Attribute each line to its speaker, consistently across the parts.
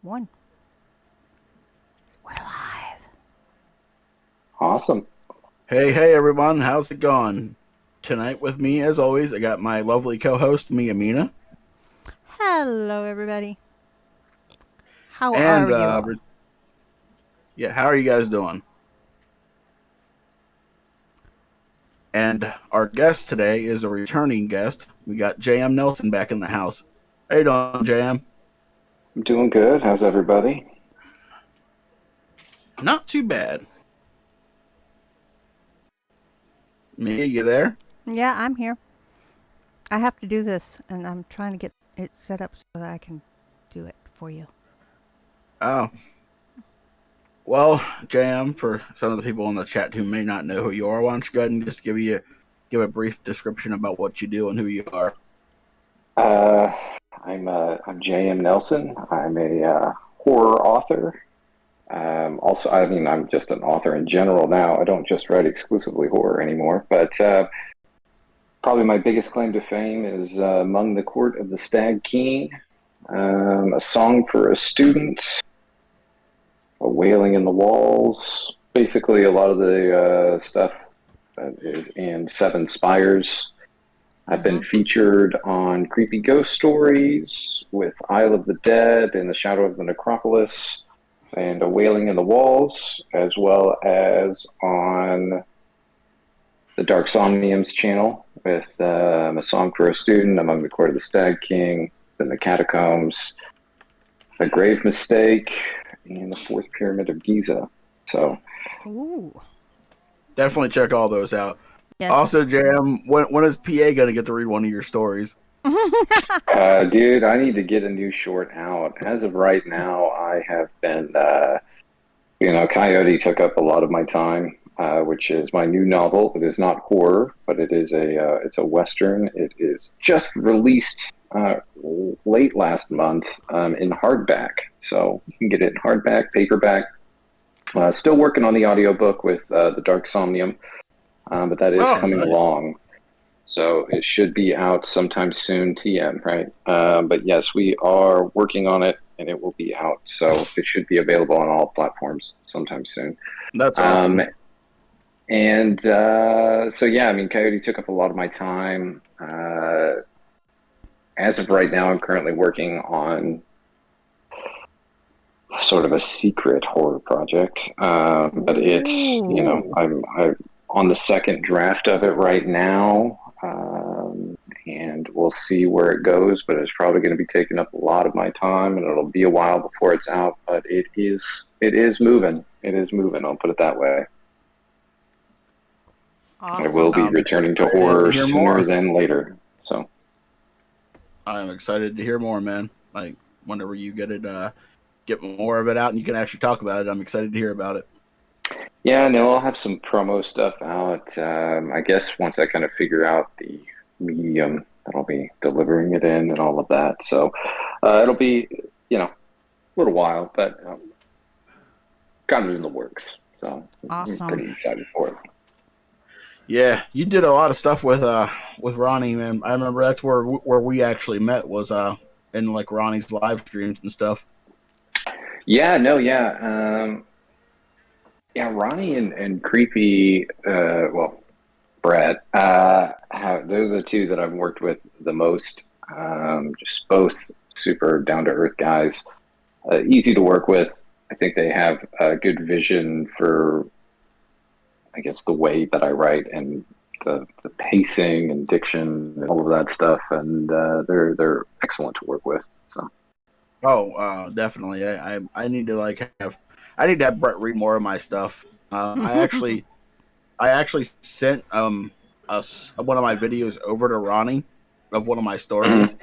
Speaker 1: One. We're live.
Speaker 2: Awesome.
Speaker 3: Hey everyone, how's it going? Tonight with me, as always, I got my lovely co-host, Mina.
Speaker 1: Hello, everybody. How
Speaker 3: And,
Speaker 1: are you all?
Speaker 3: yeah, how are you guys doing? And our guest today is a returning guest. We got JM Nelson back in the house. How you doing, JM?
Speaker 2: I'm doing good. How's everybody?
Speaker 3: Not too bad. Mia, you there?
Speaker 1: Yeah, I'm here. I have to do this, and I'm trying to get it set up so that I can do it for you.
Speaker 3: Oh. Well, JM, for some of the people in the chat who may not know who you are, why don't you go ahead and just give a brief description about what you do and who you are.
Speaker 2: Uh, I'm J.M. Nelson. I'm a horror author. Also, I mean, I'm just an author in general now. I don't just write exclusively horror anymore. But probably my biggest claim to fame is Among the Court of the Stag King, A Song for a Student, A Wailing in the Walls. Basically, a lot of the stuff that is in Seven Spires. I've been featured on Creepy Ghost Stories with Isle of the Dead and The Shadow of the Necropolis and A Wailing in the Walls, as well as on the Dark Somniums channel with A Song for a Student, Among the Court of the Stag King, then The Catacombs, The Grave Mistake, and The Fourth Pyramid of Giza. So,
Speaker 1: Ooh.
Speaker 3: Definitely check all those out.
Speaker 1: Yes.
Speaker 3: Also, JM, when is PA going to get to read one of your stories?
Speaker 2: dude, I need to get a new short out. As of right now, I have been, Coyote took up a lot of my time, which is my new novel. It is not horror, but it's a Western. It is just released late last month in hardback. So you can get it in hardback, paperback. Still working on the audiobook with The Dark Somnium, but that is coming along. So it should be out sometime soon, TM, right? But yes, we are working on it, and it will be out. So it should be available on all platforms sometime soon.
Speaker 3: That's awesome.
Speaker 2: Coyote took up a lot of my time. As of right now, I'm currently working on sort of a secret horror project. But it's, I'm on the second draft of it right now. And we'll see where it goes, but it's probably going to be taking up a lot of my time, and it'll be a while before it's out, but it is moving. It is moving, I'll put it that way.
Speaker 1: Awesome.
Speaker 2: I will be returning to horror sooner than later. So
Speaker 3: I'm excited to hear more, man. Like, whenever you get more of it out and you can actually talk about it, I'm excited to hear about it.
Speaker 2: Yeah, no, I'll have some promo stuff out. I guess once I kind of figure out the medium that I'll be delivering it in and all of that. So it'll be, a little while, but kind of in the works. So
Speaker 1: awesome.
Speaker 2: I'm pretty excited for it.
Speaker 3: Yeah, you did a lot of stuff with Ronnie, man. I remember that's where we actually met was in like Ronnie's live streams and stuff.
Speaker 2: Yeah, no, yeah. Yeah, Ronnie and Creepy, Brett, those are the two that I've worked with the most. Just both super down-to-earth guys. Easy to work with. I think they have a good vision for, I guess, the way that I write and the pacing and diction and all of that stuff. And they're excellent to work with. So.
Speaker 3: Oh, definitely. I need to have Brett read more of my stuff. I actually sent one of my videos over to Ronnie of one of my stories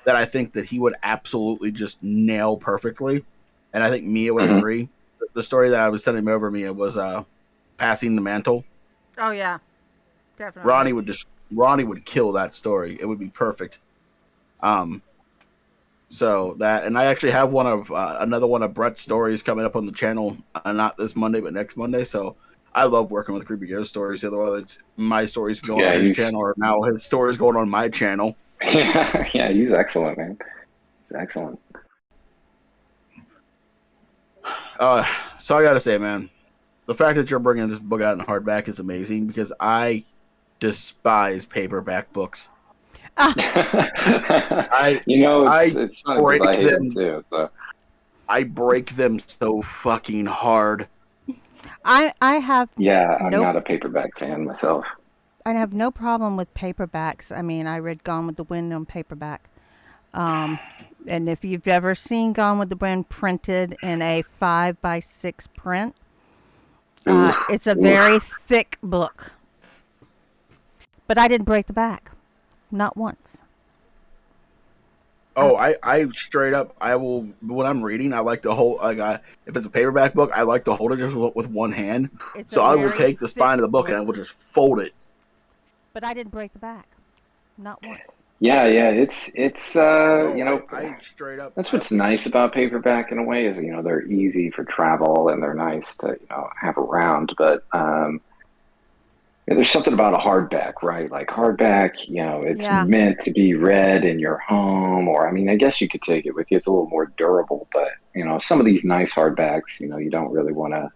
Speaker 3: that I think that he would absolutely just nail perfectly, and I think Mia would agree. The story that I was sending over Mia was Passing the Mantle.
Speaker 1: Oh yeah, definitely.
Speaker 3: Ronnie would kill that story. It would be perfect. So that, and I actually have another one of Brett's stories coming up on the channel, not this Monday, but next Monday. So I love working with Creepy Ghost Stories. Whether it's my stories going on his channel or now his stories going on my channel.
Speaker 2: Yeah, he's excellent, man. He's excellent.
Speaker 3: So I gotta say, man, the fact that you're bringing this book out in hardback is amazing because I despise paperback books. I
Speaker 2: It's
Speaker 3: I
Speaker 2: it's funny because I
Speaker 3: break
Speaker 2: hate them
Speaker 3: them.
Speaker 2: too. So
Speaker 3: I break them so fucking hard.
Speaker 1: I have
Speaker 2: yeah, I'm
Speaker 1: no
Speaker 2: not a paperback fan myself.
Speaker 1: I have no problem with paperbacks. I mean, I read Gone with the Wind on paperback. Um, and if you've ever seen Gone with the Wind printed in a 5 by 6 print,
Speaker 2: Oof,
Speaker 1: it's a very
Speaker 2: oof.
Speaker 1: thick book. But I didn't break the back, not once. I,
Speaker 3: I straight up I will when I'm reading I like to hold if it's a paperback book I like to hold it just with one hand.
Speaker 1: it's a
Speaker 3: So I will
Speaker 1: very
Speaker 3: take the
Speaker 1: thick
Speaker 3: spine of the book and I
Speaker 1: book,
Speaker 3: will just fold it.
Speaker 1: but I didn't break the back, not once.
Speaker 2: Yeah, it's
Speaker 3: Oh, I straight up
Speaker 2: that's what's nice about paperback in a way is they're easy for travel and they're nice to have around. But there's something about a hardback, right? Like hardback, it's
Speaker 1: Yeah,
Speaker 2: meant to be read in your home, or I mean, I guess you could take it with you. It's a little more durable, but some of these nice hardbacks, you don't really want to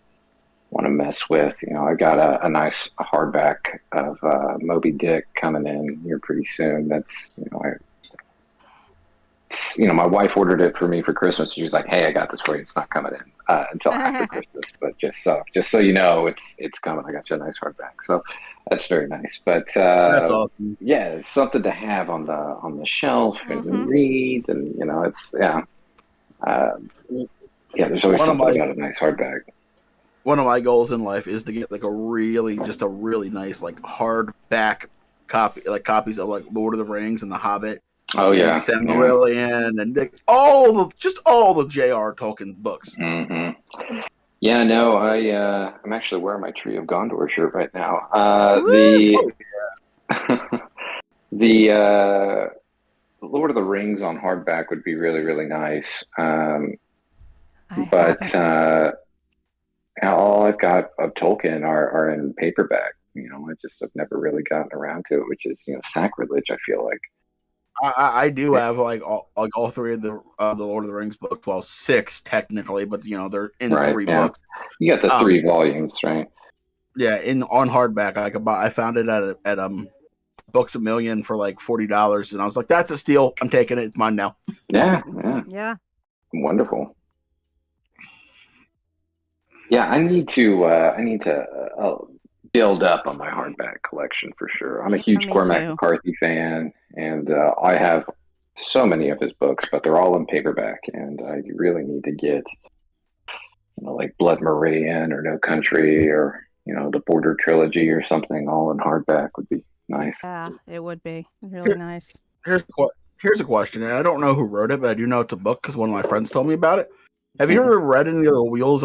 Speaker 2: mess with. I got a nice hardback of Moby Dick coming in here pretty soon. That's my wife ordered it for me for Christmas. She was like, "Hey, I got this for you. It's not coming in until after Christmas, but just so you know, it's coming. I got you a nice hardback." So that's very nice. But
Speaker 3: that's awesome.
Speaker 2: yeah, it's something to have on the shelf and
Speaker 1: mm-hmm.
Speaker 2: read, and it's uh, yeah. There's always
Speaker 3: One of
Speaker 2: something
Speaker 3: my
Speaker 2: about a nice hardback.
Speaker 3: one of my goals in life is to get like a really nice like hardback copies of like Lord of the Rings and The Hobbit
Speaker 2: Oh
Speaker 3: and
Speaker 2: yeah, yeah.
Speaker 3: Silmarillion and like, all the J.R. Tolkien books.
Speaker 2: hmm Yeah, no, I'm actually wearing my Tree of Gondor shirt right now.
Speaker 1: Woo!
Speaker 3: Oh,
Speaker 2: The Lord of the Rings on hardback would be really, really nice.
Speaker 1: I
Speaker 2: But
Speaker 1: haven't.
Speaker 2: all I've got of Tolkien are in paperback. I just have never really gotten around to it, which is sacrilege. I feel like.
Speaker 3: I do have like all three of the Lord of the Rings books. Well, six technically, but they're in
Speaker 2: Right?
Speaker 3: three
Speaker 2: Yeah,
Speaker 3: books.
Speaker 2: you got the
Speaker 3: Um,
Speaker 2: three volumes, right?
Speaker 3: yeah, in on hardback. I found it at Books a Million for like $40, and I was like, "That's a steal. I'm taking it. It's mine now."
Speaker 2: Yeah, yeah,
Speaker 1: Yeah.
Speaker 2: wonderful. Yeah, I need to build up on my hardback collection for sure. I'm a
Speaker 1: Yeah,
Speaker 2: huge
Speaker 1: me
Speaker 2: Cormac
Speaker 1: too.
Speaker 2: McCarthy fan, and I have so many of his books, but they're all in paperback, and I really need to get like Blood Meridian or No Country or the Border Trilogy or something all in hardback would be nice.
Speaker 1: Yeah, it would be really
Speaker 3: Here,
Speaker 1: nice.
Speaker 3: here's here's a question, and I don't know who wrote it, but I do know it's a book because one of my friends told me about it. Have you
Speaker 2: Mhm.
Speaker 3: ever read any of the Wheels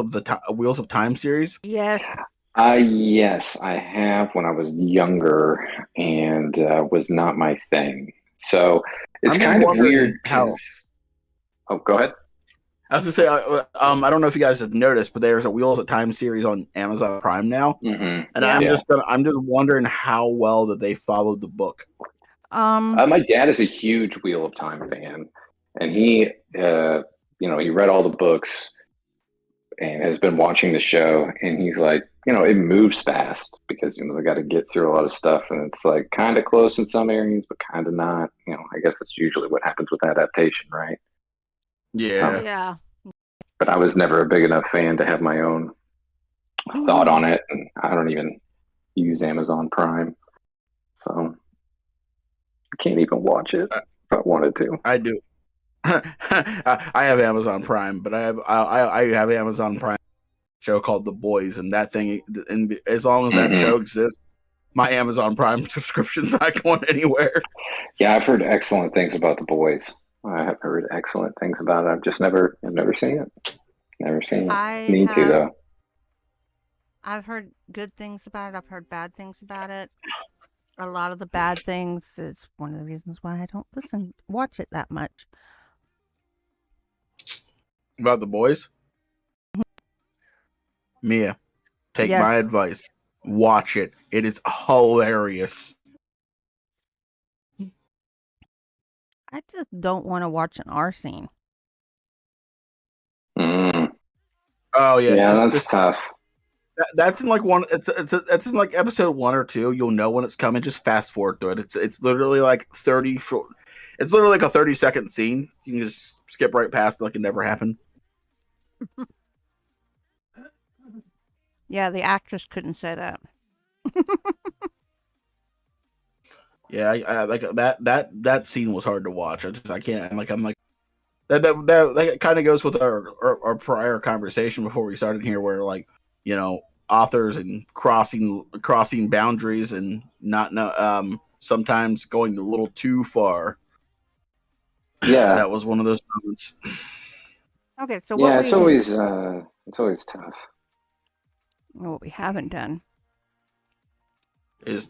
Speaker 3: of Time series?
Speaker 1: Yes.
Speaker 2: Yes, I have when I was younger and was not my thing. So it's
Speaker 3: I'm just
Speaker 2: kind of weird
Speaker 3: wondering how.
Speaker 2: because, oh, go ahead.
Speaker 3: I was gonna say, I don't know if you guys have noticed, but there's a Wheels of Time series on Amazon Prime now, and
Speaker 1: Yep.
Speaker 2: Yeah.
Speaker 3: I'm just wondering how well that they followed the book.
Speaker 2: My dad is a huge Wheel of Time fan, and he read all the books and has been watching the show, and he's like, it moves fast because they got to get through a lot of stuff, and it's like kind of close in some areas, but kind of not. I guess that's usually what happens with adaptation, right?
Speaker 3: Yeah,
Speaker 2: Um,
Speaker 1: Yeah.
Speaker 2: but I was never a big enough fan to have my own thought on it, and I don't even use Amazon Prime, so I can't even watch it
Speaker 3: I,
Speaker 2: if I wanted to.
Speaker 3: I do. I have Amazon Prime, but I have Amazon Prime show called The Boys, and that thing, and as long as that
Speaker 2: hmm
Speaker 3: show exists, my Amazon Prime subscription's not going anywhere.
Speaker 2: Yeah, I've heard excellent things about the boys. I have heard excellent things about it. I've never seen it. Never seen it.
Speaker 1: I
Speaker 2: Need to
Speaker 1: have.
Speaker 2: though.
Speaker 1: I've heard good things about it. I've heard bad things about it. A lot of the bad things is one of the reasons why I don't watch it that much.
Speaker 3: About The Boys, Mia, take my
Speaker 1: Yes.
Speaker 3: advice. Watch it. It is hilarious.
Speaker 1: I just don't want to watch an R scene.
Speaker 2: Mm.
Speaker 3: Oh yeah,
Speaker 2: Yeah, that's
Speaker 3: just
Speaker 2: tough.
Speaker 3: that's in like one. It's in like episode 1 or 2. You'll know when it's coming. Just fast forward through it. It's literally like 30. It's literally like a 30-second scene. You can just skip right past it like it never happened.
Speaker 1: Yeah, the actress couldn't say that.
Speaker 3: Yeah, I like that scene was hard to watch. I can't. I'm like that kind of goes with our prior conversation before we started here, where like authors and crossing boundaries and not sometimes going a little too far.
Speaker 2: Yeah,
Speaker 3: That was one of those moments.
Speaker 1: Okay, so
Speaker 2: yeah, it's always tough.
Speaker 1: what we haven't done
Speaker 3: Is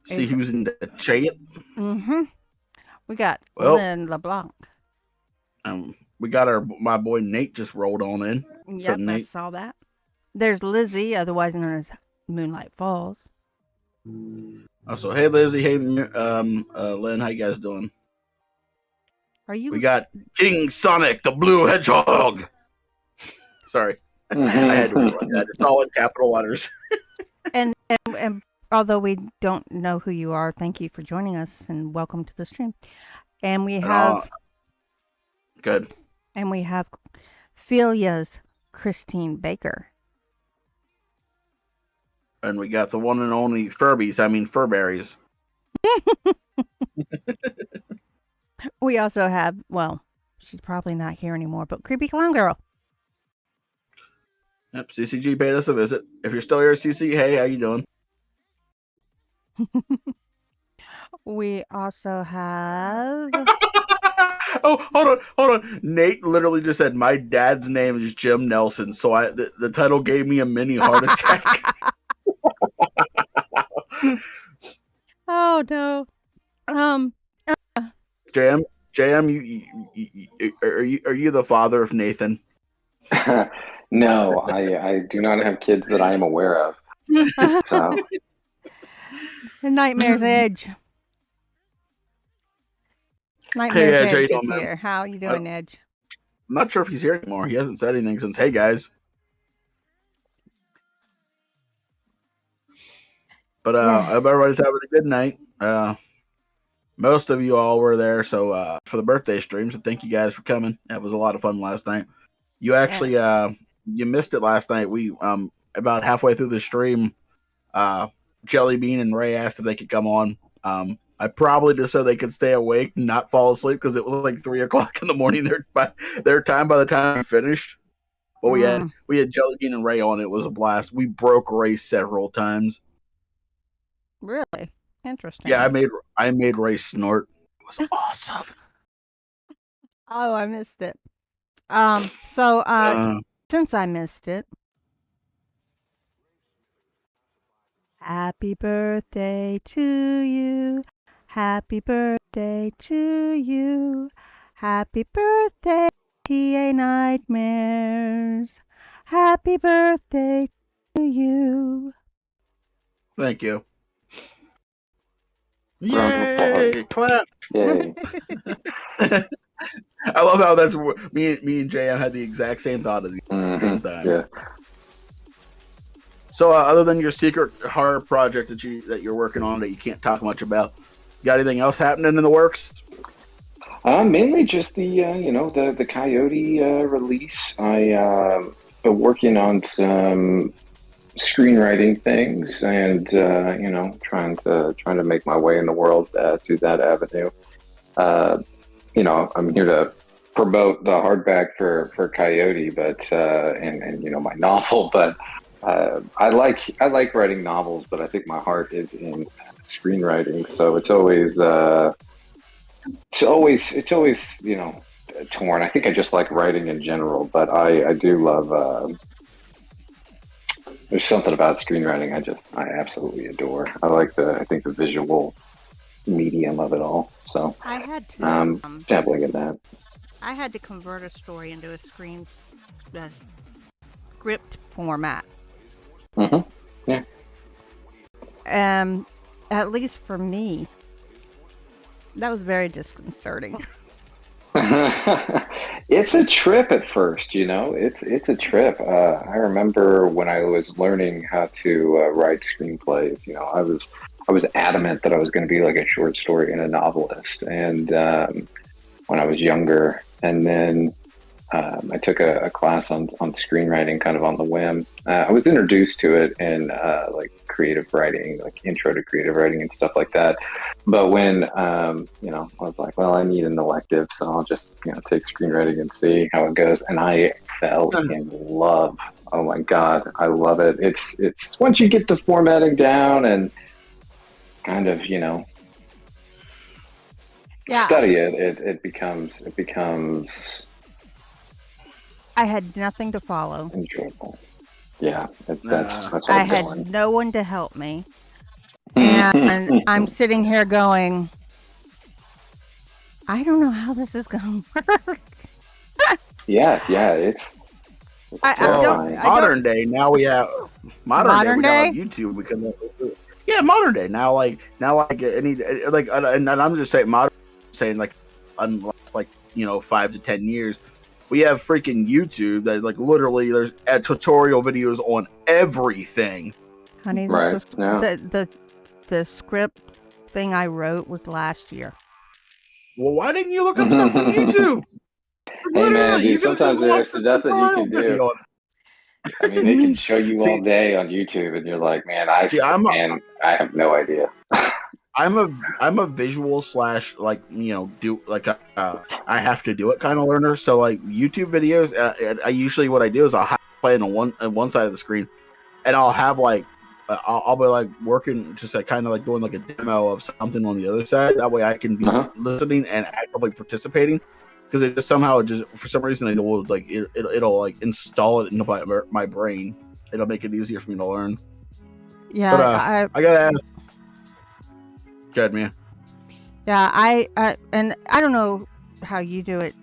Speaker 3: see who's in the chat.
Speaker 1: Mm-hmm. We got
Speaker 3: Well,
Speaker 1: Lynn LeBlanc.
Speaker 3: We got my boy Nate just rolled on in.
Speaker 1: Yep, I saw that. There's Lizzie, otherwise known as Moonlight Falls.
Speaker 3: So hey Lizzie, hey Lynn, how you guys doing? We got King Sonic, the Blue Hedgehog. Sorry, I had to read that. It's all in capital letters.
Speaker 1: and although we don't know who you are, thank you for joining us and welcome to the stream. And we have
Speaker 3: good.
Speaker 1: And we have Filia's Christine Baker.
Speaker 3: And we got the one and only Furberries.
Speaker 1: We also have, well, she's probably not here anymore, but Creepy Clown Girl.
Speaker 3: Yep, CCG paid us a visit. If you're still here, CC, hey, how you doing?
Speaker 1: We also have...
Speaker 3: Oh, hold on. Nate literally just said, my dad's name is Jim Nelson, so the title gave me a mini heart attack.
Speaker 1: Oh, no.
Speaker 3: JM, are you the father of Nathan?
Speaker 2: No, I do not have kids that I am aware of. So.
Speaker 1: Nightmare's Edge. Nightmare's Edge is here. How are you doing, Edge?
Speaker 3: I'm not sure if he's here anymore. He hasn't said anything since, hey, guys. But I hope everybody's having a good night. Most of you all were there, so for the birthday stream, so thank you guys for coming. That was a lot of fun last night. You actually you missed it last night. We about halfway through the stream, Jelly Bean and Ray asked if they could come on. I probably just so they could stay awake and not fall asleep because it was like 3 o'clock in the morning their time by the time we finished. But we had Jelly Bean and Ray on. It was a blast. We broke Ray several times.
Speaker 1: Really? Interesting.
Speaker 3: Yeah, I made Ray snort. It was awesome.
Speaker 1: Oh, I missed it. Since I missed it, happy birthday to you. Happy birthday to you. Happy birthday, PA Nightmares. Happy birthday to you.
Speaker 3: Thank you. Yay! Clap!
Speaker 2: Yay!
Speaker 3: I love how that's me and JM had the exact same thought at the same time.
Speaker 2: Yeah.
Speaker 3: So, other than your secret horror project that you're working on that you can't talk much about, got anything else happening in the works?
Speaker 2: Mainly just the Coyote release. I been working on some screenwriting things and trying to make my way in the world through that avenue. I'm here to promote the hardback for Coyote, but and my novel. But I like writing novels, but I think my heart is in screenwriting. So it's always torn. I think I just like writing in general, but I do love. There's something about screenwriting I absolutely adore. I think the visual medium of it all. So
Speaker 1: I had to
Speaker 2: dabbling in that.
Speaker 1: I had to convert a story into a script format.
Speaker 2: Mm-hmm. Yeah.
Speaker 1: At least for me, that was very disconcerting.
Speaker 2: It's a trip at first, you know. It's a trip. I remember when I was learning how to write screenplays. You know, I was adamant that I was going to be like a short story and a novelist, and when I was younger, and then I took a class on screenwriting, kind of on the whim. I was introduced to it in like creative writing, like intro to creative writing and stuff like that. But when you know, I was like, well, I need an elective, so I'll just take screenwriting and see how it goes. And I fell in love. Oh my god, I love it. It's once you get the formatting down and kind of study it, it becomes
Speaker 1: I had nothing to follow.
Speaker 2: enjoyable. Yeah, that's what
Speaker 1: I
Speaker 2: I'm
Speaker 1: had
Speaker 2: going.
Speaker 1: no one to help me. And I'm sitting here going, I don't know how this is going to work.
Speaker 2: Yeah, it's
Speaker 3: modern day. Now we have modern day. We got YouTube. We can, modern day. Now any like, and I'm just saying modern, saying like, unless like 5 to 10 years, we have freaking YouTube that like literally there's tutorial videos on everything.
Speaker 1: Honey, this was the script thing I wrote was last year.
Speaker 3: Well, why didn't you look up stuff on YouTube?
Speaker 2: Hey man, dude, sometimes there's stuff that you can do. I mean, they can show you all day on YouTube, and you're like, man, I have no idea.
Speaker 3: I'm a visual / like do like I have to do it kind of learner. So like YouTube videos, I usually what I do is I'll play on one side of the screen, and I'll have like I'll be like working just like kind of like doing like a demo of something on the other side. That way I can be listening and actively participating. Because it just somehow for some reason it'll like install it into my brain. It'll make it easier for me to learn.
Speaker 1: Yeah,
Speaker 3: but I gotta ask. Good man.
Speaker 1: Yeah, I and I don't know how you do it,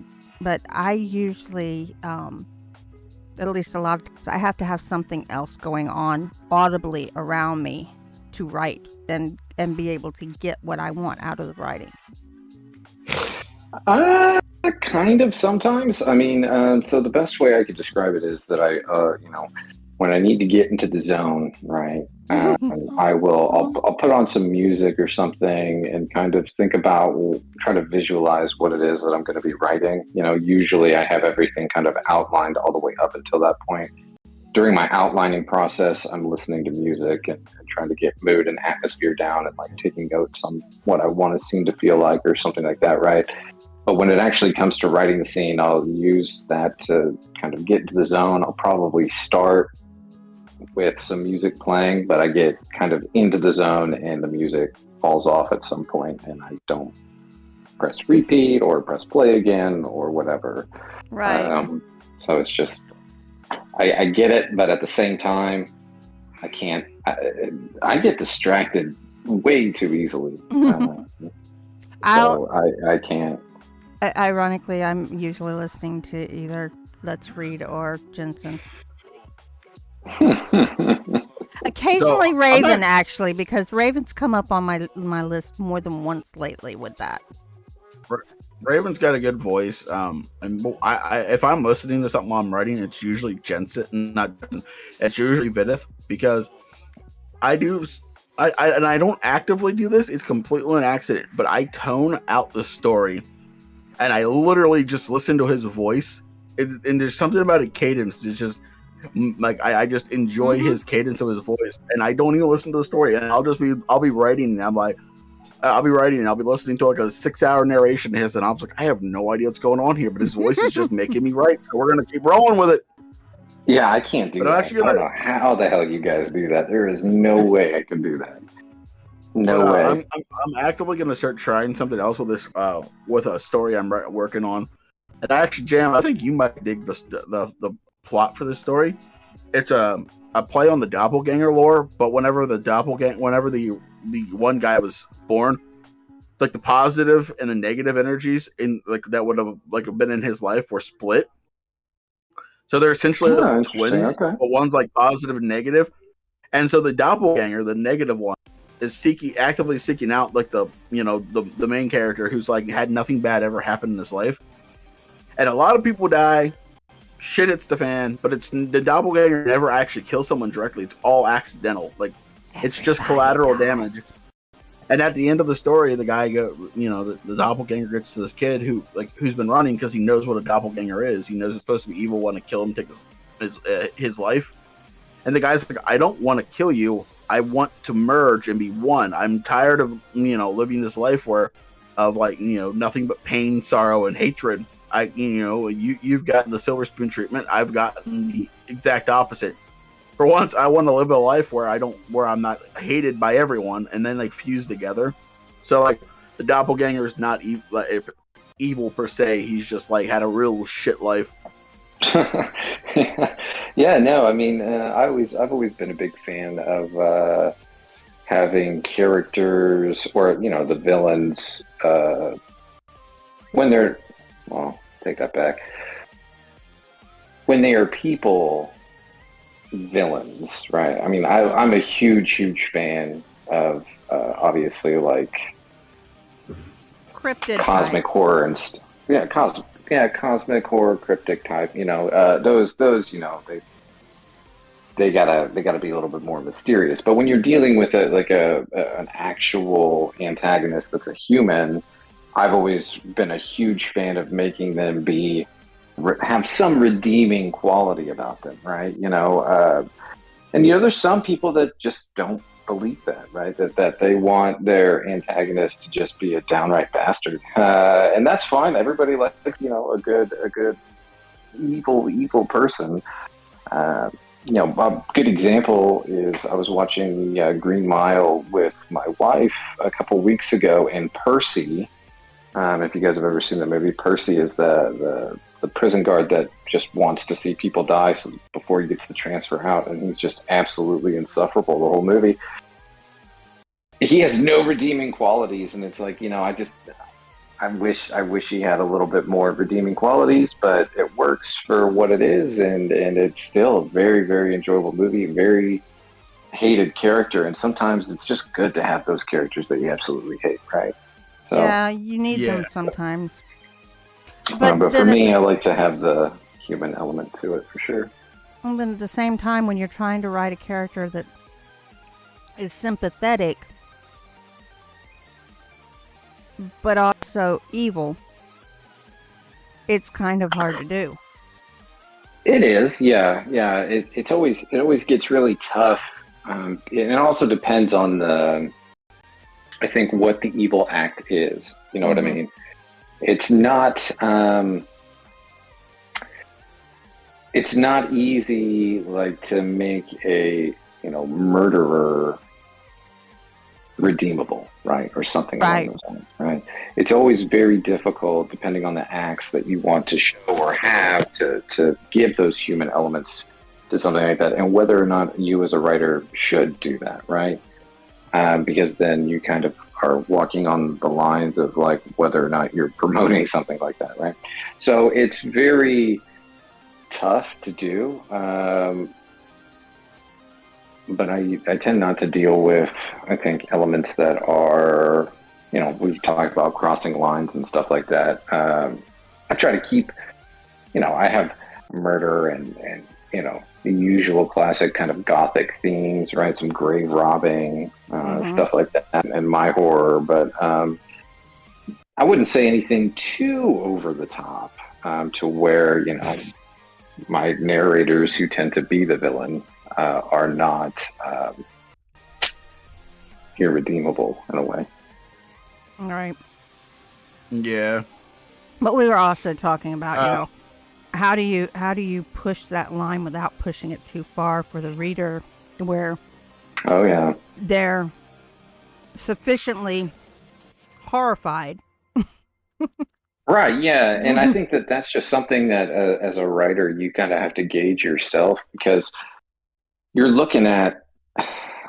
Speaker 1: but I usually, at least a lot of times, I have to have something else going on audibly around me to write and be able to get what I want out of the writing.
Speaker 2: Kind of sometimes. I mean, so the best way I could describe it is that when I need to get into the zone, right? I'll put on some music or something and kind of try to visualize what it is that I'm going to be writing. Usually I have everything kind of outlined all the way up until that point. During my outlining process, I'm listening to music and trying to get mood and atmosphere down and like taking notes on what I want a scene to feel like or something like that, right? But when it actually comes to writing the scene, I'll use that to kind of get into the zone. I'll probably start with some music playing, but I get kind of into the zone and the music falls off at some point and I don't press repeat or press play again or whatever.
Speaker 1: Right.
Speaker 2: So it's just, I get it, but at the same time, I can't, I get distracted way too easily. So I can't.
Speaker 1: Ironically, I'm usually listening to either Let's Read or Jensen. Occasionally Raven, actually, because Raven's come up on my list more than once lately with that.
Speaker 3: Raven's got a good voice. And if I'm listening to something while I'm writing, it's usually Jensen, it's usually Vidith, because I don't actively do this. It's completely an accident, but I tone out the story. And I literally just listen to his voice, and there's something about a cadence. It's just like I just enjoy his cadence of his voice, and I don't even listen to the story. And I'll be writing, and I'm like, I'll be writing, and I'll be listening to like a 6-hour narration to his, and I'm like, I have no idea what's going on here, but his voice is just making me write. So we're gonna keep rolling with it.
Speaker 2: Yeah, I can't do that. I don't know how the hell you guys do that. There is no way I could do that. No way.
Speaker 3: I'm actively going to start trying something else with this, with a story I'm working on. And actually, Jam, I think you might dig the plot for this story. It's a play on the doppelganger lore, but whenever the one guy was born, it's like the positive and the negative energies in like that would have like been in his life were split. So they're essentially like twins, but one's like positive and negative. And so the doppelganger, the negative one, is actively seeking out like the main character who's like had nothing bad ever happen in his life, And a lot of people die. Shit hits the fan, but it's the doppelganger never actually kills someone directly. It's all accidental. Like it's just collateral damage. And at the end of the story, the guy the doppelganger gets to this kid who's been running because he knows what a doppelganger is. He knows it's supposed to be evil, want to kill him, take his life. And the guy's like, I don't want to kill you. I want to merge and be one. I'm tired of living this life of nothing but pain, sorrow, and hatred. You've gotten the silver spoon treatment. I've gotten the exact opposite. For once, I want to live a life where I'm not hated by everyone, and then they fuse together. So like the doppelganger is not evil per se. He's just like had a real shit life.
Speaker 2: Yeah, no, I mean, I've always been a big fan of having characters or the villains when they're take that back. When they are people villains, right? I mean, I'm a huge fan of obviously like
Speaker 1: cryptid
Speaker 2: cosmic
Speaker 1: type.
Speaker 2: Horror and cosmic horror, cryptic type. Those they gotta be a little bit more mysterious. But when you're dealing with an actual antagonist that's a human, I've always been a huge fan of making them have some redeeming quality about them, right? And there's some people that just don't believe that, right? That they want their antagonist to just be a downright bastard, and that's fine. Everybody likes a good evil person. A good example is I was watching Green Mile with my wife a couple weeks ago, and Percy. If you guys have ever seen the movie, Percy is the prison guard that just wants to see people die before he gets the transfer out, and he's just absolutely insufferable the whole movie. He has no redeeming qualities, and it's like, I wish he had a little bit more redeeming qualities, but it works for what it is, and it's still a very, very enjoyable movie, very hated character, and sometimes it's just good to have those characters that you absolutely hate, right? So,
Speaker 1: yeah, you need them sometimes. But
Speaker 2: for me, I like to have the human element to it for sure.
Speaker 1: And then at the same time, when you're trying to write a character that is sympathetic, but also evil, it's kind of hard to do.
Speaker 2: It is, yeah. It always gets really tough. It also depends on I think what the evil act is. You know what I mean? It's not easy to make a murderer redeemable, right? Or something along those lines, right? It's always very difficult depending on the acts that you want to show or have to give those human elements to something like that, and whether or not you as a writer should do that, right? Because then you kind of are walking on the lines of whether or not you're promoting something like that, right? So it's very tough to do, but I tend not to deal with, I think, elements that are, we've talked about crossing lines and stuff like that. I try to keep, I have murder and the usual classic kind of gothic themes, right? Some grave robbing, stuff like that, and my horror. But I wouldn't say anything too over the top to where, my narrators who tend to be the villain are not irredeemable in a way.
Speaker 1: All right.
Speaker 3: Yeah.
Speaker 1: But we were also talking about, how do you push that line without pushing it too far for the reader, where they're sufficiently horrified.
Speaker 2: Right, yeah, and I think that's just something that as a writer you kind of have to gauge yourself, because you're looking at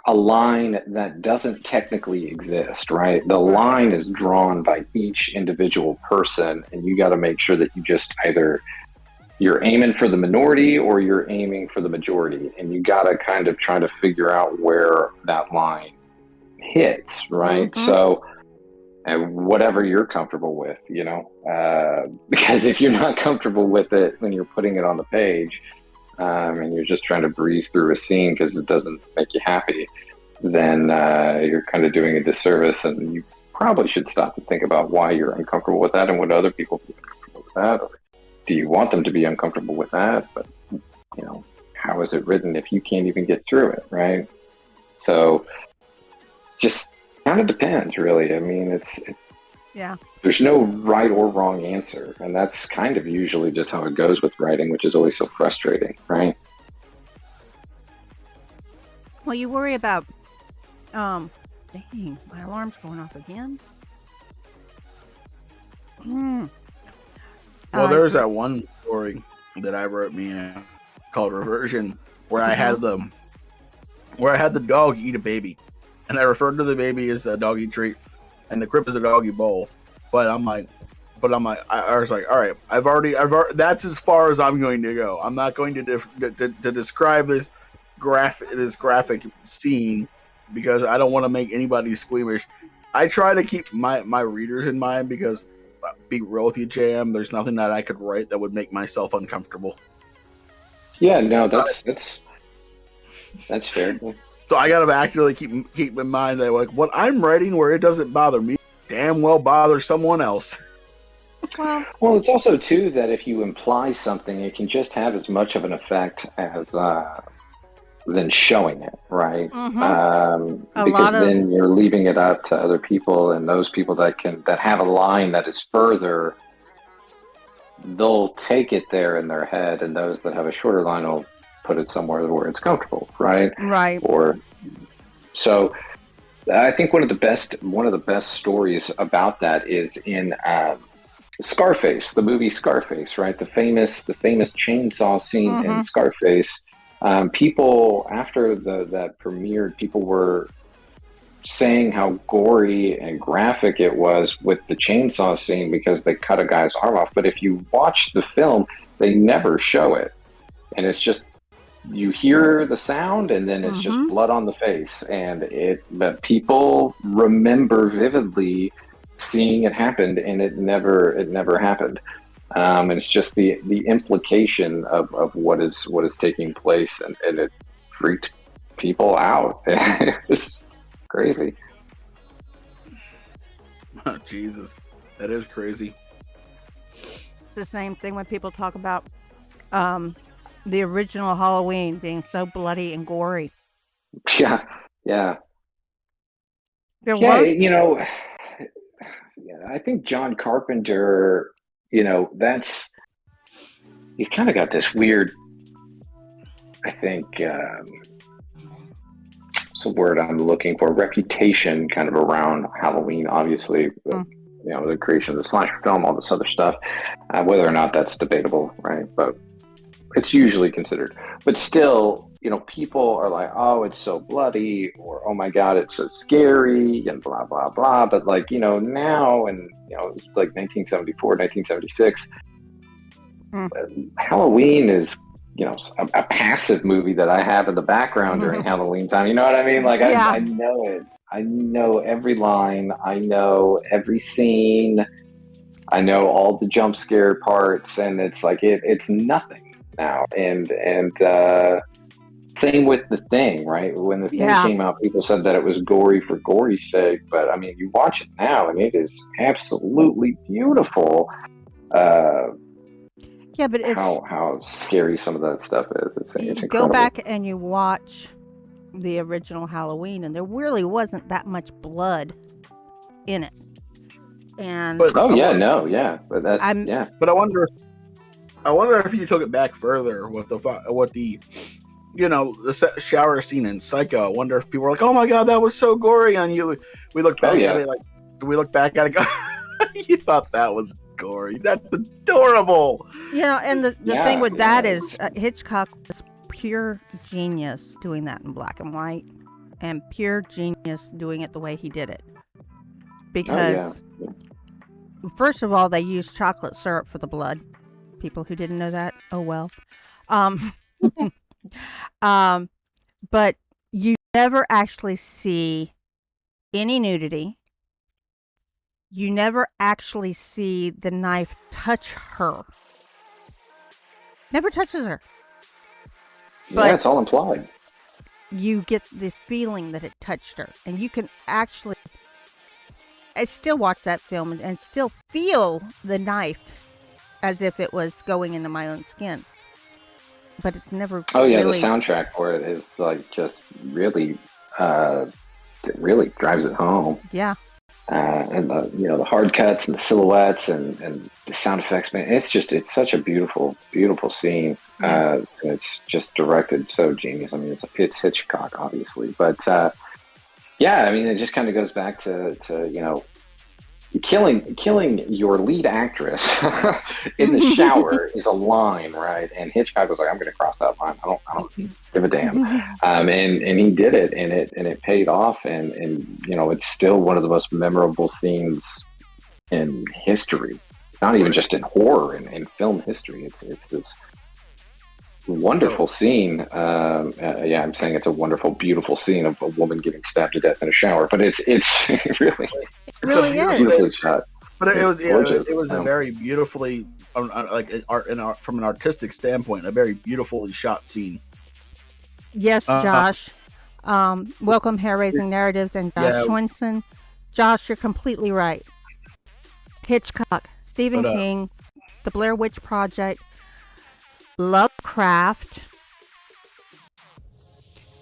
Speaker 2: a line that doesn't technically exist, right? The line is drawn by each individual person, and you got to make sure that you just either you're aiming for the minority or you're aiming for the majority, and you got to kind of try to figure out where that line hits, right? So and whatever you're comfortable with, because if you're not comfortable with it when you're putting it on the page, and you're just trying to breeze through a scene because it doesn't make you happy, then you're kind of doing a disservice, and you probably should stop and think about why you're uncomfortable with that and what other people feel uncomfortable with that, or do you want them to be uncomfortable with that? But how is it written if you can't even get through it, right? So just kind of depends, really. I mean,
Speaker 1: Yeah.
Speaker 2: there's no right or wrong answer, and that's kind of usually just how it goes with writing, which is always so frustrating, right?
Speaker 1: Well, you worry about, dang, my alarm's going off again.
Speaker 3: Well, there's that one story that I wrote, Mina, called Reversion, where I had the dog eat a baby, and I referred to the baby as a doggy treat, and the crib is a doggy bowl. But I was like, all right, I've already. That's as far as I'm going to go. I'm not going to describe this graphic scene because I don't want to make anybody squeamish. I try to keep my readers in mind because, be real with you, JM, there's nothing that I could write that would make myself uncomfortable.
Speaker 2: Yeah, no, that's fair.
Speaker 3: So I gotta actively keep in mind that like what I'm writing, where it doesn't bother me, damn well bothers someone else.
Speaker 2: Well, it's also too that if you imply something, it can just have as much of an effect as than showing it, right? Because then you're leaving it up to other people, and those people that have a line that is further, they'll take it there in their head, and those that have a shorter line will put it somewhere where it's comfortable, right?
Speaker 1: Right.
Speaker 2: Or so. I think one of the best stories about that is in Scarface, the movie Scarface, right? The famous chainsaw scene in Scarface. People after that premiered, people were saying how gory and graphic it was with the chainsaw scene because they cut a guy's arm off. But if you watch the film, they never show it, and it's just you hear the sound and then it's just blood on the face, but people remember vividly seeing it happen, and it never happened. And it's just the implication of what is taking place, and it freaked people out. It's crazy.
Speaker 3: Oh, Jesus, that is crazy.
Speaker 1: The same thing when people talk about the original Halloween being so bloody and gory.
Speaker 2: Yeah.
Speaker 1: There was,
Speaker 2: I think John Carpenter, he's kind of got this weird, I think, it's a word I'm looking for, reputation kind of around Halloween, obviously, the creation of the slasher film, all this other stuff, whether or not that's debatable, right? But it's usually considered. But still, people are like, oh, it's so bloody, or oh my God, it's so scary, and blah, blah, blah. But now, and it's like 1974, 1976, Halloween is, a passive movie that I have in the background during Halloween time. You know what I mean? Like, I know it. I know every line. I know every scene. I know all the jump scare parts, and it's like, it's nothing now. And same with The Thing, right? When The Thing came out, people said that it was gory for gory's sake, but I mean, you watch it now and it is absolutely beautiful.
Speaker 1: but
Speaker 2: how scary some of that stuff is. It's incredible.
Speaker 1: Go back and you watch the original Halloween, and there really wasn't that much blood in it. And
Speaker 3: but
Speaker 2: but that's
Speaker 3: But I wonder if you took it back further with the shower scene in Psycho. I wonder if people were like, "Oh my God, that was so gory!" On you, we look back at it go, "You thought that was gory? That's adorable."
Speaker 1: and the thing with that is Hitchcock was pure genius doing that in black and white, and pure genius doing it the way he did it. Because first of all, they used chocolate syrup for the blood. People who didn't know that, oh well. But you never actually see any nudity. you never actually see the knife touch her. Never touches her.
Speaker 2: Yeah, it's all implied.
Speaker 1: You get the feeling that it touched her. And you can actually... I still watch that film and still feel the knife as if it was going into my own skin. But it's never
Speaker 2: Oh yeah,
Speaker 1: really...
Speaker 2: the soundtrack for it is like just really, it really drives it home.
Speaker 1: Yeah.
Speaker 2: And the hard cuts and the silhouettes and the sound effects, man, it's such a beautiful scene.
Speaker 1: Yeah.
Speaker 2: And it's just directed so genius. I mean, it's Hitchcock, obviously, but yeah, I mean, it just kind of goes back to killing your lead actress in the shower is a line, right? And Hitchcock was like, I'm going to cross that line. I don't give a damn. And he did it, and it paid off. And it's still one of the most memorable scenes in history. Not even just in horror, in film history. It's this wonderful scene. Yeah, I'm saying it's a wonderful, beautiful scene of a woman getting stabbed to death in a shower. But it's really,
Speaker 1: it really is
Speaker 2: beautifully shot.
Speaker 3: But it was
Speaker 2: gorgeous.
Speaker 3: It was a very beautifully, from an artistic standpoint, a very beautifully shot scene.
Speaker 1: Yes, Josh. Welcome, Hair Raising Narratives, and Josh Schwenson. Josh, you're completely right. Hitchcock, Stephen King, The Blair Witch Project, Lovecraft.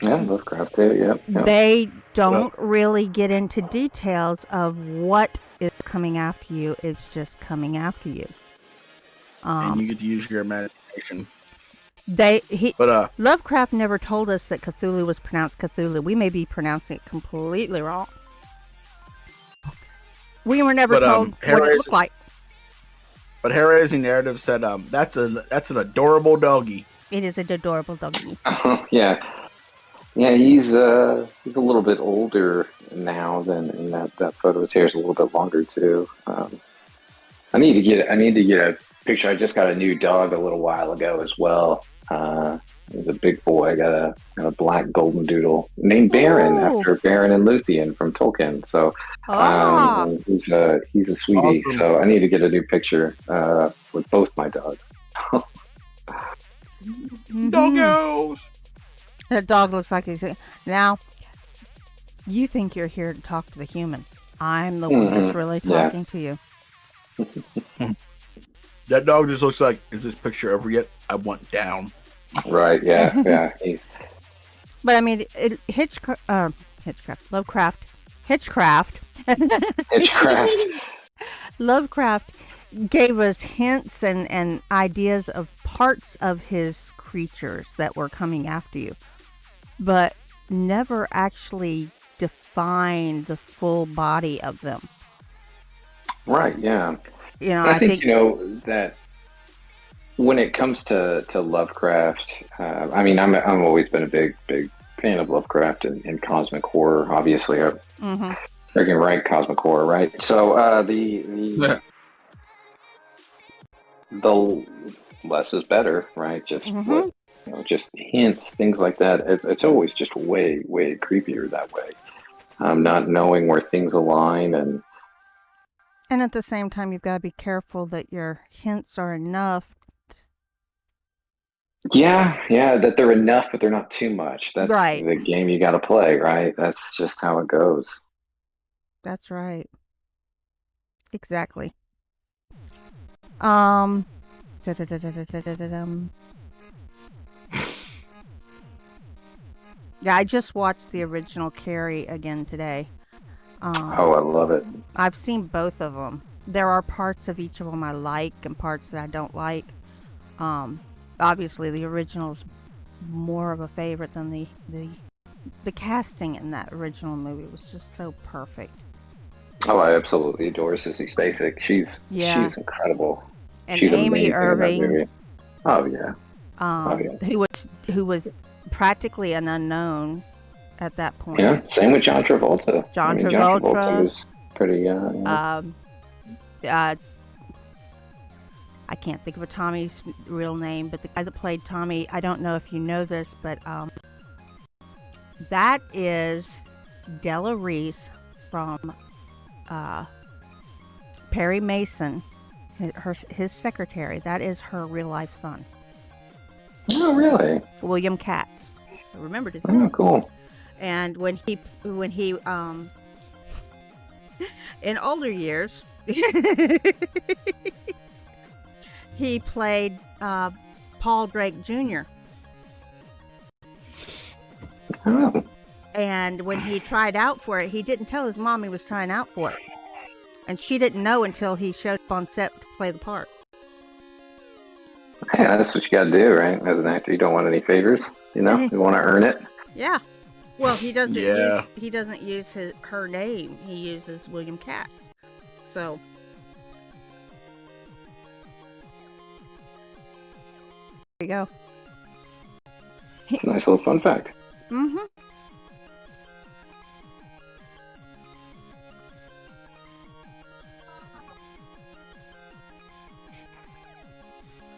Speaker 2: Yeah, Lovecraft too, yeah.
Speaker 1: They don't really get into details of what is coming after you. It's just coming after you.
Speaker 3: And you get to use your imagination.
Speaker 1: Lovecraft never told us that Cthulhu was pronounced Cthulhu. We may be pronouncing it completely wrong. We were never told what it looked like.
Speaker 3: But Hair Raising Narrative said that's an adorable doggy.
Speaker 1: It is an adorable doggy.
Speaker 2: Yeah. Yeah, he's a little bit older now than in that photo. His hair's a little bit longer too. I need to get a picture. I just got a new dog a little while ago as well. He's a big boy. I got a black golden doodle named Baron after Baron and Luthien from Tolkien. So he's a sweetie. Awesome. So I need to get a new picture with both my dogs.
Speaker 3: Doggos.
Speaker 1: That dog looks like he's... Now, you think you're here to talk to the human. I'm the one that's really talking to you.
Speaker 3: That dog just looks like, is this picture over yet? I want down.
Speaker 2: Right, yeah.
Speaker 1: But I mean, Hitchcraft. Lovecraft gave us hints and ideas of parts of his creatures that were coming after you, but never actually defined the full body of them.
Speaker 2: Right, yeah.
Speaker 1: I think
Speaker 2: that when it comes to Lovecraft, I mean, I'm always been a big fan of Lovecraft and cosmic horror. Obviously, freaking right, cosmic horror, right? So the less is better, right? Just just hints, things like that. It's always just way creepier that way. Not knowing where things align
Speaker 1: and at the same time, you've got to be careful that your hints are enough.
Speaker 2: Yeah, that they're enough, but they're not too much. That's
Speaker 1: right.
Speaker 2: The game you got to play, right? That's just how it goes.
Speaker 1: That's right. Exactly. Yeah, I just watched the original Carrie again today.
Speaker 2: I love it.
Speaker 1: I've seen both of them. There are parts of each of them I like and parts that I don't like. Obviously, the original's more of a favorite than the casting in that original movie was just so perfect.
Speaker 2: Oh, I absolutely adore Sissy Spacek. She's incredible.
Speaker 1: And
Speaker 2: she's
Speaker 1: Amy Irving.
Speaker 2: Oh yeah.
Speaker 1: Who was practically an unknown at that point.
Speaker 2: Yeah, same with John Travolta.
Speaker 1: John Travolta
Speaker 2: was pretty young.
Speaker 1: I can't think of Tommy's real name, but the guy that played Tommy, I don't know if you know this, but that is Della Reese from Perry Mason, his secretary, that is her real life son.
Speaker 2: Oh, really?
Speaker 1: William Katz. I remembered his
Speaker 2: Oh,
Speaker 1: name.
Speaker 2: cool.
Speaker 1: And when he in older years, he played Paul Drake Jr.
Speaker 2: Oh.
Speaker 1: And when he tried out for it, he didn't tell his mom he was trying out for it. And she didn't know until he showed up on set to play the part.
Speaker 2: Yeah, that's what you got to do, right? As an actor, you don't want any favors. You know, you want to earn it.
Speaker 1: Yeah. Well, he doesn't
Speaker 3: Yeah.
Speaker 1: use her name. He uses William Katz. So there you go.
Speaker 2: It's a nice little fun fact.
Speaker 1: Mm-hmm.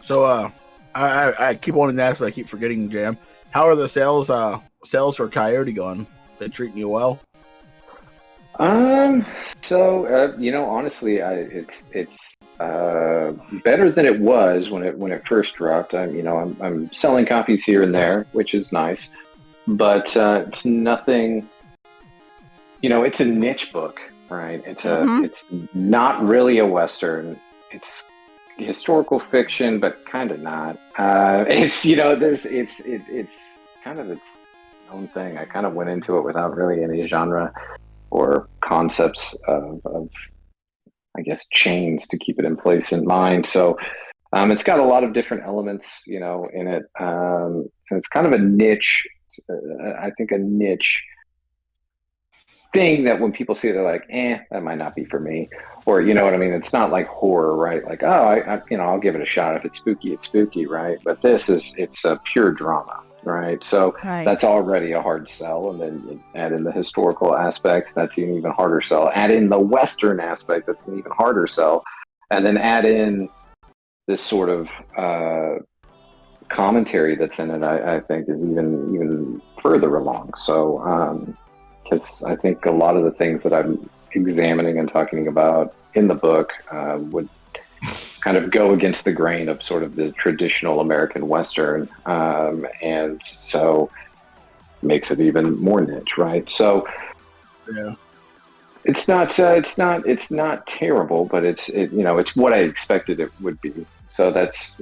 Speaker 3: So, I keep wanting to ask, but I keep forgetting, Jam. How are the sales for Coyote going? They treating you well?
Speaker 2: So you know, honestly, it's better than it was when it first dropped. I'm selling copies here and there, which is nice, but it's nothing. You know, it's a niche book, right? It's not really a Western. It's historical fiction, but kind of not. It's kind of its own thing. I kind of went into it without really any genre or concepts of I guess chains to keep it in place in mind. So it's got a lot of different elements, you know, in it, and it's kind of a niche. I think a niche thing that when people see it, they're like, that might not be for me. Or, you know what I mean? It's not like horror, right? Like, I'll give it a shot. If it's spooky, right? But it's a pure drama, right? So that's already a hard sell. And then you add in the historical aspect, that's an even harder sell. Add in the Western aspect, that's an even harder sell. And then add in this sort of commentary that's in it, I think is even further along. So, because I think a lot of the things that I'm examining and talking about in the book would kind of go against the grain of sort of the traditional American Western, and so makes it even more niche, right? So,
Speaker 3: yeah,
Speaker 2: it's not terrible, but it's what I expected it would be. So that's,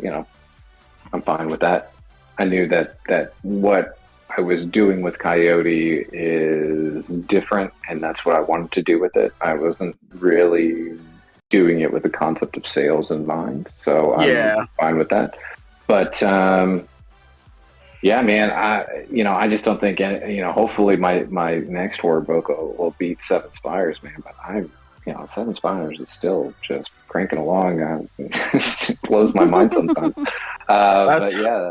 Speaker 2: I'm fine with that. I knew that what I was doing with Coyote is different, and that's what I wanted to do with it. I wasn't really doing it with the concept of sales in mind, so I'm fine with that. But yeah, man, I just don't think hopefully my next horror book will beat Seven Spires, man. But Seven Spires is still just cranking along. It blows my mind sometimes. But yeah,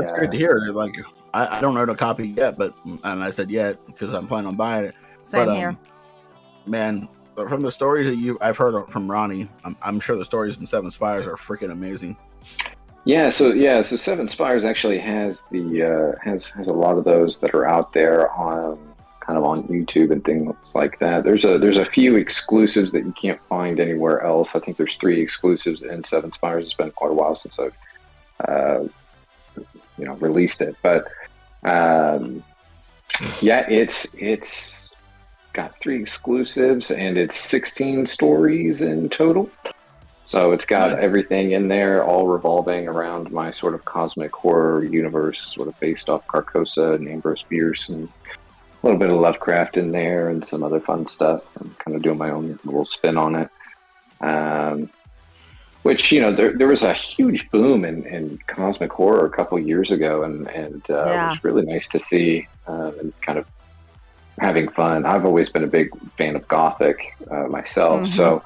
Speaker 3: that's great to hear. Like, I don't own a copy yet, and I said yet because I'm planning on buying it.
Speaker 1: Same here.
Speaker 3: Man, from the stories that I've heard from Ronnie, I'm sure the stories in Seven Spires are freaking amazing.
Speaker 2: So Seven Spires actually has has a lot of those that are out there on YouTube and things like that. There's a few exclusives that you can't find anywhere else. I think there's 3 exclusives in Seven Spires. It's been quite a while since I've released it, but it's got 3 exclusives and it's 16 stories in total. So it's got everything in there, all revolving around my sort of cosmic horror universe, sort of based off Carcosa and Ambrose Bierce, and a little bit of Lovecraft in there and some other fun stuff. I'm kind of doing my own little spin on it. Which, there was a huge boom in cosmic horror a couple years ago, and it was really nice to see, and kind of having fun. I've always been a big fan of Gothic myself, so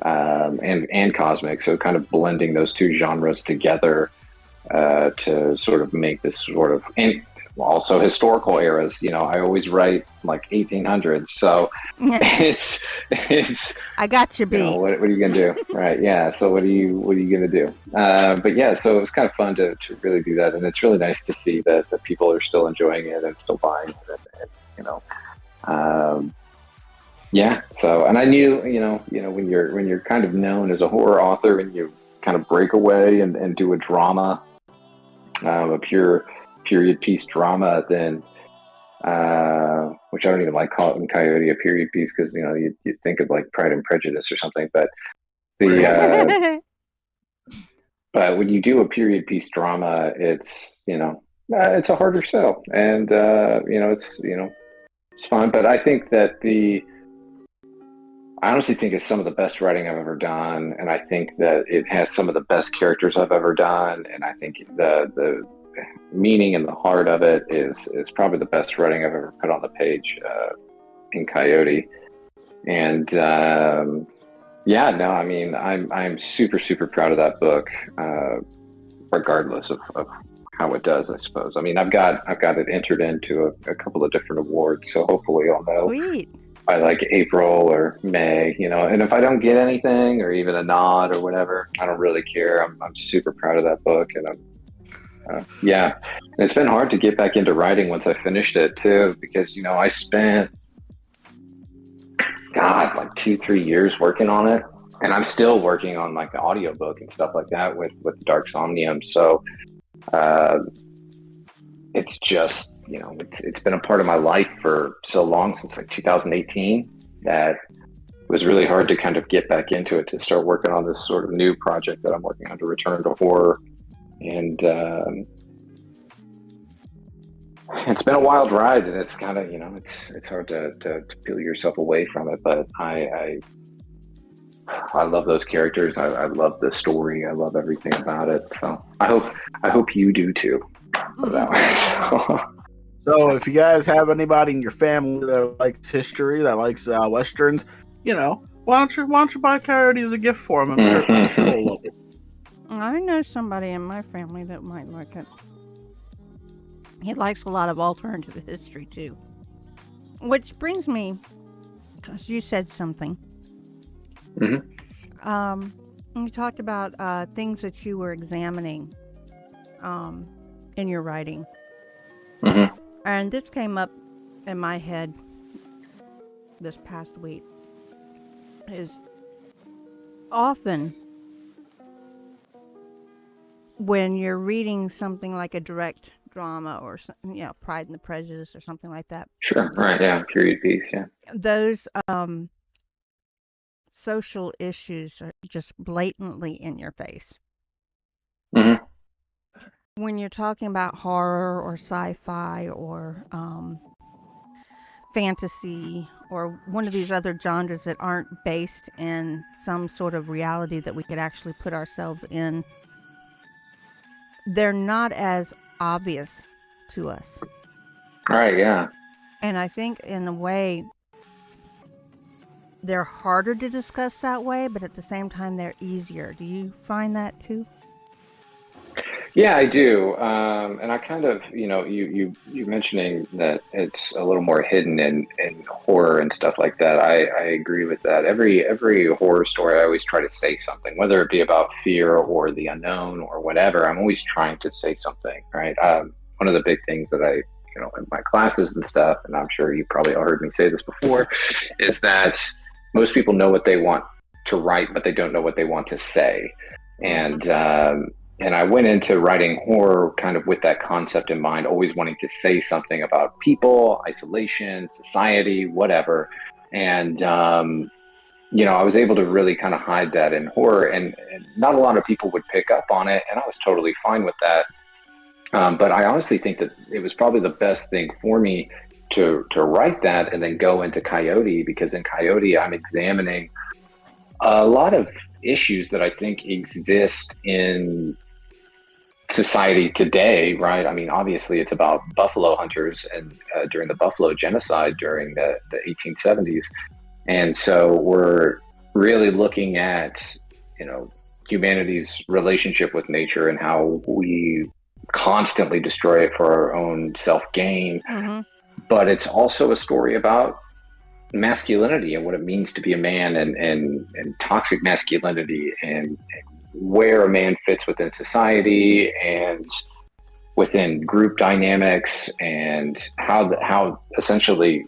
Speaker 2: and cosmic, so kind of blending those 2 genres together to sort of make this sort of, and also historical eras. I always write like 1800s, so it's
Speaker 1: I got you beat.
Speaker 2: What are you gonna do, right? Yeah. So what are you gonna do? But yeah, so it was kind of fun to really do that, and it's really nice to see that the people are still enjoying it and still buying it, and Yeah. So, and I knew, when you're kind of known as a horror author and you kind of break away and do a drama, a pure period piece drama, then which I don't even like calling Coyote a period piece because you think of like Pride and Prejudice or something, but the but when you do a period piece drama, it's a harder sell, and it's fun. But I think that I honestly think it's some of the best writing I've ever done, and I think that it has some of the best characters I've ever done, and I think the meaning and the heart of it is probably the best writing I've ever put on the page in Coyote. And yeah, no, I mean, I'm super super proud of that book, regardless of how it does. I suppose. I mean, I've got it entered into a couple of different awards, so hopefully I'll know.
Speaker 1: Sweet.
Speaker 2: By like April or May, and if I don't get anything or even a nod or whatever, I don't really care. I'm super proud of that book, and yeah, and it's been hard to get back into writing once I finished it too, because I spent like 2-3 years working on it, and I'm still working on like the audiobook and stuff like that with Dark Somnium. So it's just it's been a part of my life for so long, since like 2018, that it was really hard to kind of get back into it, to start working on this sort of new project that I'm working on, to return to horror. And it's been a wild ride, and it's kind of it's hard to peel yourself away from it, but I love those characters. I love the story. I love everything about it. So I hope you do too. That way.
Speaker 3: So if you guys have anybody in your family that likes history, that likes westerns, why don't you buy Coyote as a gift for them? I'm sure they'll love it.
Speaker 1: I know somebody in my family that might like it. He likes a lot of alternative history too. Which brings me, because you said something.
Speaker 2: Mm-hmm.
Speaker 1: You talked about things that you were examining in your writing.
Speaker 2: Mm-hmm.
Speaker 1: And this came up in my head this past week. Is often when you're reading something like a direct drama or Pride and the Prejudice or something like that.
Speaker 2: Sure. Right. Yeah. Period piece. Yeah.
Speaker 1: Those social issues are just blatantly in your face.
Speaker 2: Mm-hmm.
Speaker 1: When you're talking about horror or sci-fi or fantasy or one of these other genres that aren't based in some sort of reality that we could actually put ourselves in, they're not as obvious to us.
Speaker 2: All right. Yeah.
Speaker 1: And I think in a way they're harder to discuss that way, but at the same time they're easier. Do you find that too?
Speaker 2: Yeah, I do. And I kind of, you mentioning that it's a little more hidden in horror and stuff like that. I agree with that. Every horror story, I always try to say something, whether it be about fear or the unknown or whatever. I'm always trying to say something, right? One of the big things that I, in my classes and stuff, and I'm sure you probably all heard me say this before, is that most people know what they want to write, but they don't know what they want to say. And I went into writing horror kind of with that concept in mind, always wanting to say something about people, isolation, society, whatever. And, I was able to really kind of hide that in horror, and not a lot of people would pick up on it, and I was totally fine with that. But I honestly think that it was probably the best thing for me to write that and then go into Coyote, because in Coyote, I'm examining a lot of issues that I think exist in society today, right? I mean, obviously it's about buffalo hunters and during the buffalo genocide during the 1870s. And so we're really looking at, humanity's relationship with nature and how we constantly destroy it for our own self-gain. Mm-hmm. But it's also a story about masculinity and what it means to be a man, and toxic masculinity, and where a man fits within society and within group dynamics, and how essentially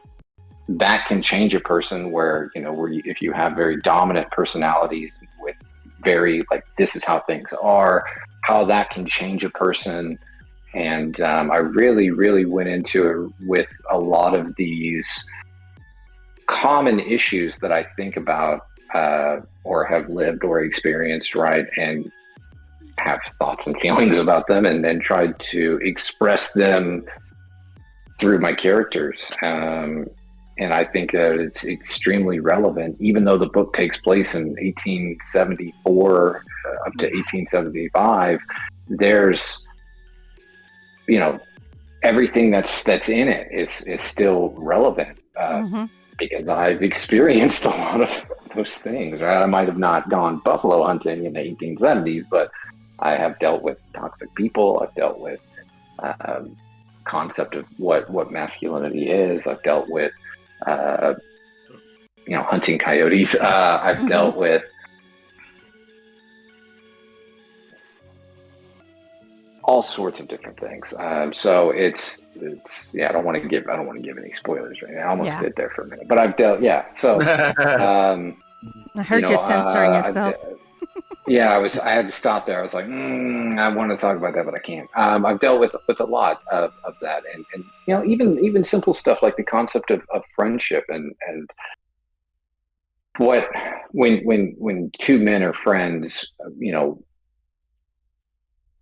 Speaker 2: that can change a person where, if you have very dominant personalities with very, like, this is how things are, how that can change a person. And I really, really went into it with a lot of these common issues that I think about or have lived or experienced, right? And have thoughts and feelings about them, and then tried to express them through my characters. And I think that it's extremely relevant, even though the book takes place in 1874 up to 1875. There's, everything that's in it is still relevant because I've experienced a lot of those things. Right? I might have not gone buffalo hunting in the 1870s, but I have dealt with toxic people. I've dealt with concept of what masculinity is. I've dealt with hunting coyotes. I've dealt with all sorts of different things. So it's I don't want to give any spoilers right now. I almost did there for a minute, but I've dealt. Yeah. So
Speaker 1: I heard you censoring yourself.
Speaker 2: I had to stop there. I was like, I want to talk about that, but I can't. I've dealt with a lot of that, and even simple stuff like the concept of friendship and what when two men are friends,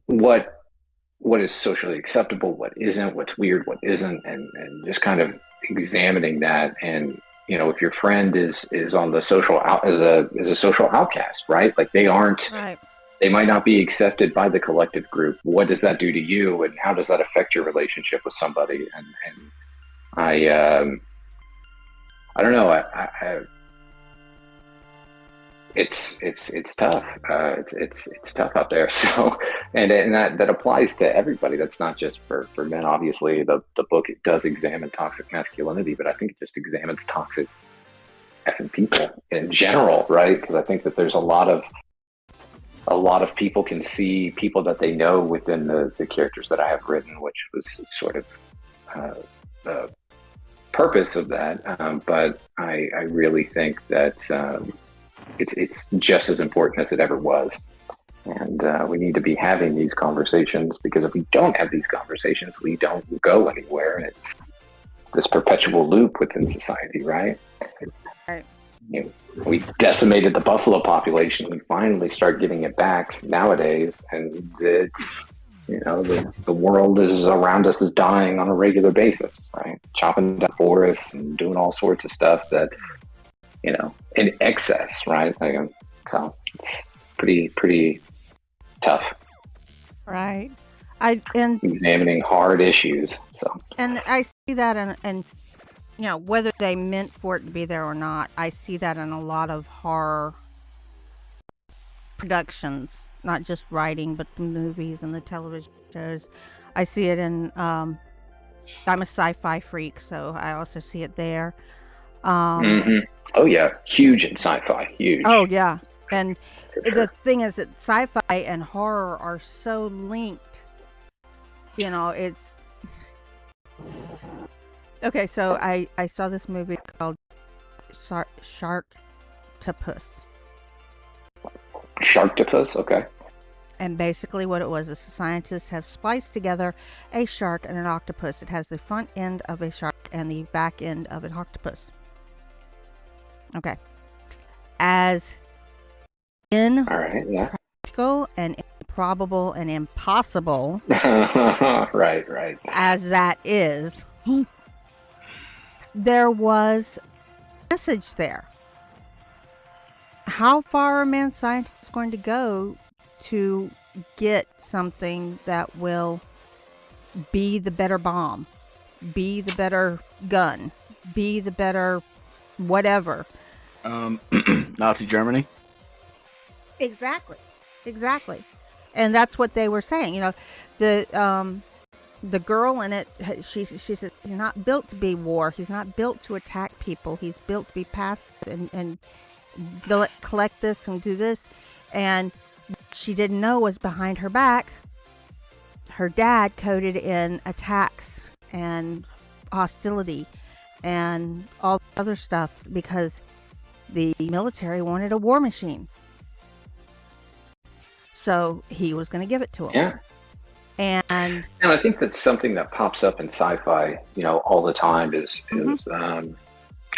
Speaker 2: what is socially acceptable, what isn't, what's weird, what isn't, and just kind of examining that. And if your friend is on the social as a social outcast, right? Like they aren't,
Speaker 1: right.
Speaker 2: They might not be accepted by the collective group. What does that do to you, and how does that affect your relationship with somebody? And I don't know. It's tough. It's tough out there. So, and that applies to everybody. That's not just for men. Obviously, the book, it does examine toxic masculinity, but I think it just examines toxic effing people in general, right? Because I think that there's a lot of people can see people that they know within the characters that I have written, which was sort of the purpose of that. But I really think that it's just as important as it ever was. And we need to be having these conversations, because if we don't have these conversations, we don't go anywhere. And it's this perpetual loop within society, right?
Speaker 1: Right.
Speaker 2: We decimated the buffalo population. We finally start getting it back nowadays. And it's, the world is around us is dying on a regular basis, right? Chopping down forests and doing all sorts of stuff that, in excess, right? So it's pretty tough.
Speaker 1: Right.
Speaker 2: Examining hard issues. So,
Speaker 1: and I see that and whether they meant for it to be there or not, I see that in a lot of horror productions, not just writing, but the movies and the television shows. I see it in I'm a sci-fi freak, so I also see it there.
Speaker 2: Oh yeah, huge in sci-fi, huge.
Speaker 1: Oh yeah, and the thing is that sci-fi and horror are so linked. It's okay. So I saw this movie called Sharktopus.
Speaker 2: Sharktopus, okay.
Speaker 1: And basically what it was is the scientists have spliced together a shark and an octopus. It has the front end of a shark and the back end of an octopus. Okay. As impractical and improbable and impossible
Speaker 2: right.
Speaker 1: as that is, there was a message there. How far are man scientists going to go to get something that will be the better bomb, be the better gun, be the better whatever?
Speaker 3: Nazi Germany.
Speaker 1: Exactly. And that's what they were saying. The girl in it, she said, he's not built to be war. He's not built to attack people. He's built to be passive and collect this and do this. And she didn't know was behind her back, her dad coded in attacks and hostility and all other stuff because the military wanted a war machine. So he was going to give it to him.
Speaker 2: Yeah.
Speaker 1: And
Speaker 2: I think that's something that pops up in sci-fi, all the time is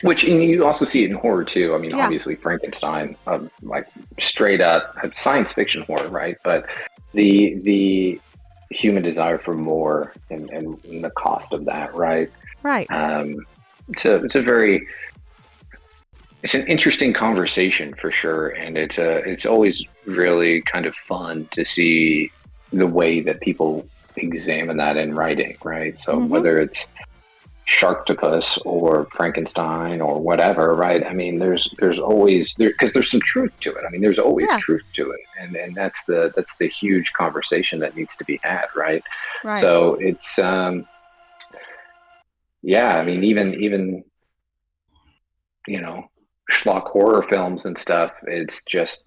Speaker 2: which, and you also see it in horror too. I mean, obviously Frankenstein, like straight up science fiction horror, right? But the human desire for more and the cost of that, right?
Speaker 1: Right.
Speaker 2: It's an interesting conversation for sure, and it's always really kind of fun to see the way that people examine that in writing, right? So whether it's Sharktopus or Frankenstein or whatever, right? I mean, there's always because there's some truth to it. I mean, there's always truth to it, and that's the huge conversation that needs to be had, right?
Speaker 1: Right.
Speaker 2: So it's I mean, even schlock horror films and stuff. It's just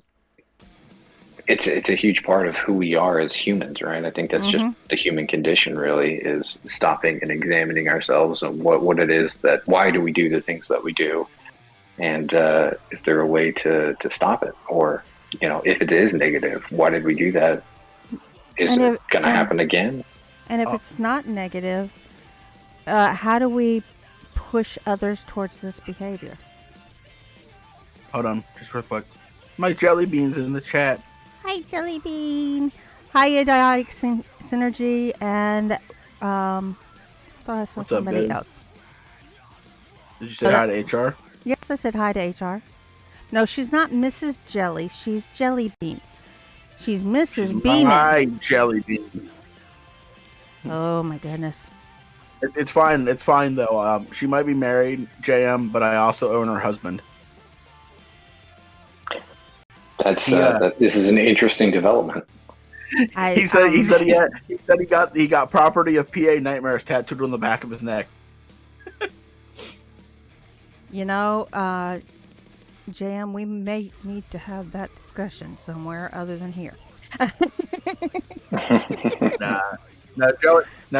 Speaker 2: it's a huge part of who we are as humans, right? I think that's just the human condition, really, is stopping and examining ourselves and what it is why do we do the things that we do, and is there a way to stop it, or if it is negative, why did we do that? Is it going to happen again?
Speaker 1: And if it's not negative, how do we push others towards this behavior?
Speaker 3: Hold on, just real quick. My jelly beans in the chat.
Speaker 1: Hi, Jelly Bean. Hi, Idiotic Synergy, and thought I saw somebody else.
Speaker 3: Did you say hi to HR?
Speaker 1: Yes, I said hi to HR. No, she's not Mrs. Jelly. She's Jelly Bean. She's Mrs. Bean.
Speaker 3: Hi, Jelly Bean.
Speaker 1: Oh my goodness.
Speaker 3: It's fine. It's fine though. She might be married, JM, but I also own her husband.
Speaker 2: That's this is an interesting development.
Speaker 3: He said he got property of PA Nightmares tattooed on the back of his neck.
Speaker 1: JM, we may need to have that discussion somewhere other than here. Nah,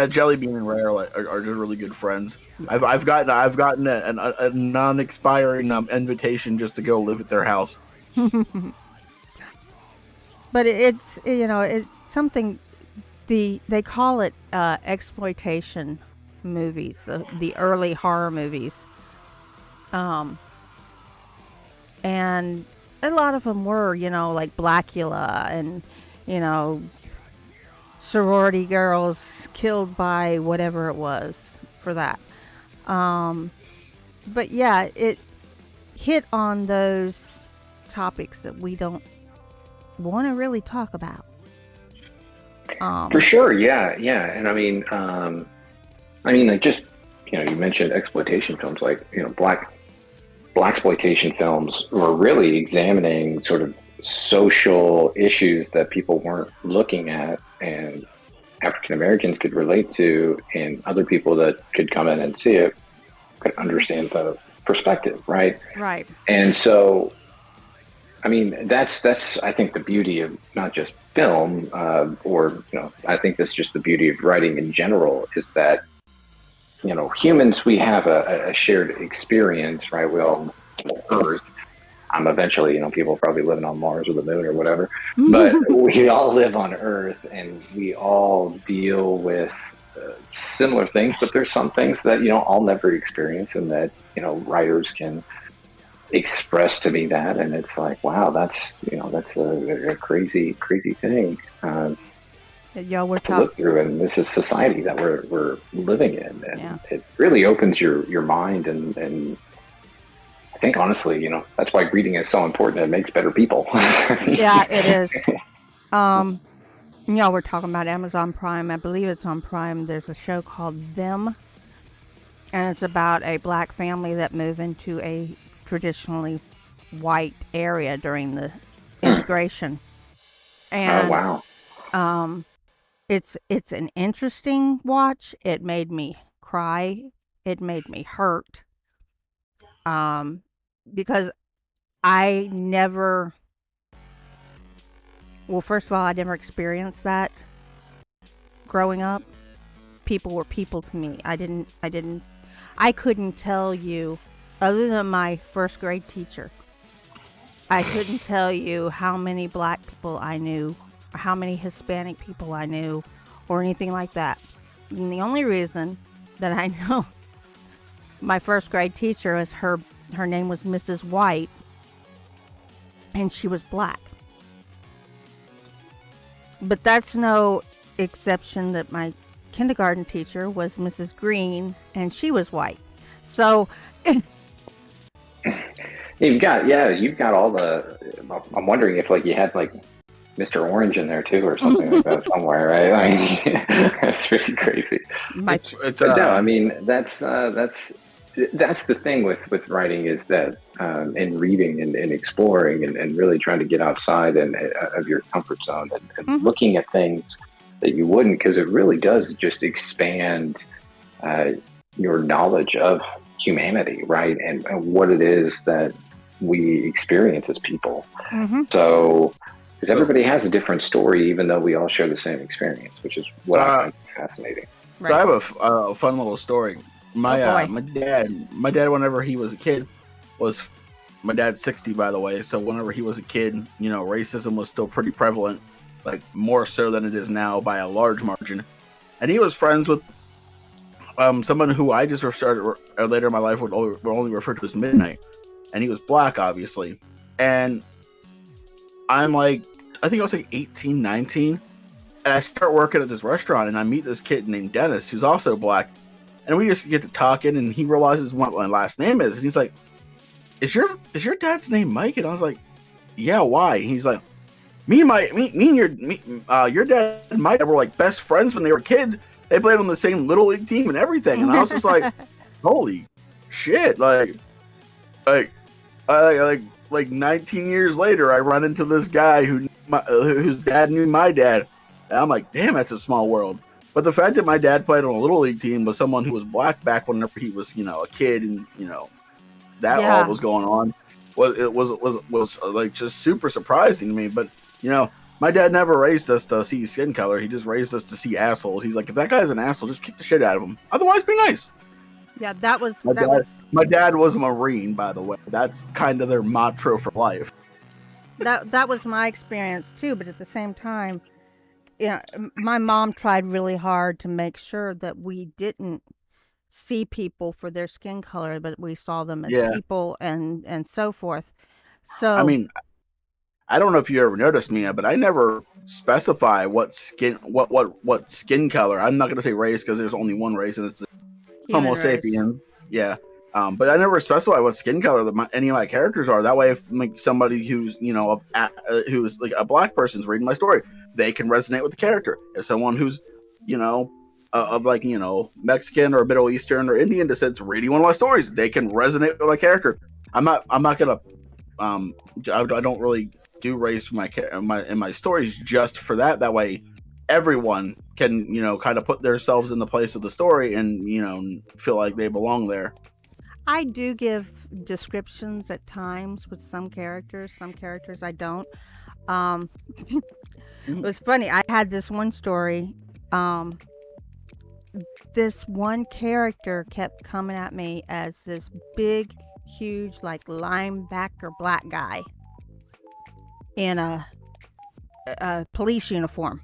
Speaker 3: Jelly Bean and Ray are just really good friends. I've gotten a non-expiring invitation just to go live at their house.
Speaker 1: But it's something. They call it exploitation movies, the early horror movies, and a lot of them were like Blackula and sorority girls killed by whatever it was for that. But yeah, it hit on those topics that we don't want to really talk about.
Speaker 2: For sure, yeah, and I mean, like just you mentioned exploitation films, like black exploitation films were really examining sort of social issues that people weren't looking at, and African Americans could relate to, and other people that could come in and see it could understand the perspective, right?
Speaker 1: Right.
Speaker 2: And so, I mean, that's I think the beauty of not just film, I think that's just the beauty of writing in general, is that humans, we have a shared experience, right? We all Earth. Eventually, people probably living on Mars or the moon or whatever, but we all live on Earth, and we all deal with similar things. But there's some things that I'll never experience, and that writers can express to me that, and it's like, wow, that's a crazy thing
Speaker 1: Y'all were
Speaker 2: to look through, and this is society that we're living in, and it really opens your mind, and I think honestly, that's why reading is so important. It makes better people.
Speaker 1: Yeah, it is. Y'all were talking about Amazon Prime. I believe it's on Prime. There's a show called Them, and it's about a black family that move into a traditionally white area during the integration. And
Speaker 2: oh wow.
Speaker 1: It's an interesting watch. It made me cry. It made me hurt. Because I never, first of all, I never experienced that growing up. People were people to me. I couldn't tell you other than my first grade teacher, I couldn't tell you how many black people I knew, or how many Hispanic people I knew, or anything like that. And the only reason that I know my first grade teacher is her name was Mrs. White, and she was black. But that's no exception that my kindergarten teacher was Mrs. Green, and she was white. So
Speaker 2: you've got all the. I'm wondering if like you had like Mr. Orange in there too, or something like that somewhere, right? I mean, that's pretty crazy. But no, I mean that's the thing with writing is that and reading and exploring and really trying to get outside of your comfort zone and looking at things that you wouldn't, because it really does just expand your knowledge of humanity, right? And what it is that we experience as people. So, because everybody has a different story, even though we all share the same experience, which is what I find fascinating.
Speaker 3: Right. So I have a fun little story. My dad, whenever he was a kid, my dad's 60, by the way. So whenever he was a kid, you know, racism was still pretty prevalent, like more so than it is now by a large margin. And he was friends with someone who I just started later in my life would only refer to as Midnight, and he was black, obviously. And I'm like, I think I was like 18, 19, and I start working at this restaurant, and I meet this kid named Dennis, who's also black. And we just get to talking, and he realizes what my last name is. And he's like, is your dad's name Mike? And I was like, yeah, why? And he's like, your dad and my dad were like best friends when they were kids. They played on the same little league team and everything. And I was just like, holy shit. Like 19 years later, I run into this guy whose dad knew my dad. And I'm like, damn, that's a small world. But the fact that my dad played on a little league team with someone who was black back whenever he was, you know, a kid, and you know, that all was going on, was like just super surprising to me. But you know, my dad never raised us to see skin color. He just raised us to see assholes. He's like, if that guy's an asshole, just kick the shit out of him. Otherwise, be nice.
Speaker 1: Yeah, that was
Speaker 3: my dad was a Marine, by the way. That's kind of their motto for life.
Speaker 1: That was my experience too. But at the same time, yeah, my mom tried really hard to make sure that we didn't see people for their skin color, but we saw them as people and so forth. So
Speaker 3: I mean, I don't know if you ever noticed, Mina, but I never specify what skin color. I'm not going to say race because there's only one race, and it's Homo sapien. Yeah. But I never specify what skin color any of my characters are. That way, if like, somebody who's, you know, who's like a black person's reading my story, they can resonate with the character. If someone who's, you know, of like, you know, Mexican or Middle Eastern or Indian descent reading one of my stories, they can resonate with my character. I'm not gonna, I don't really do race in my stories just for that. That way, everyone can, you know, kind of put themselves in the place of the story and, you know, feel like they belong there.
Speaker 1: I do give descriptions at times with some characters I don't. It was funny. I had this one story. This one character kept coming at me as this big, huge, like linebacker black guy in a police uniform.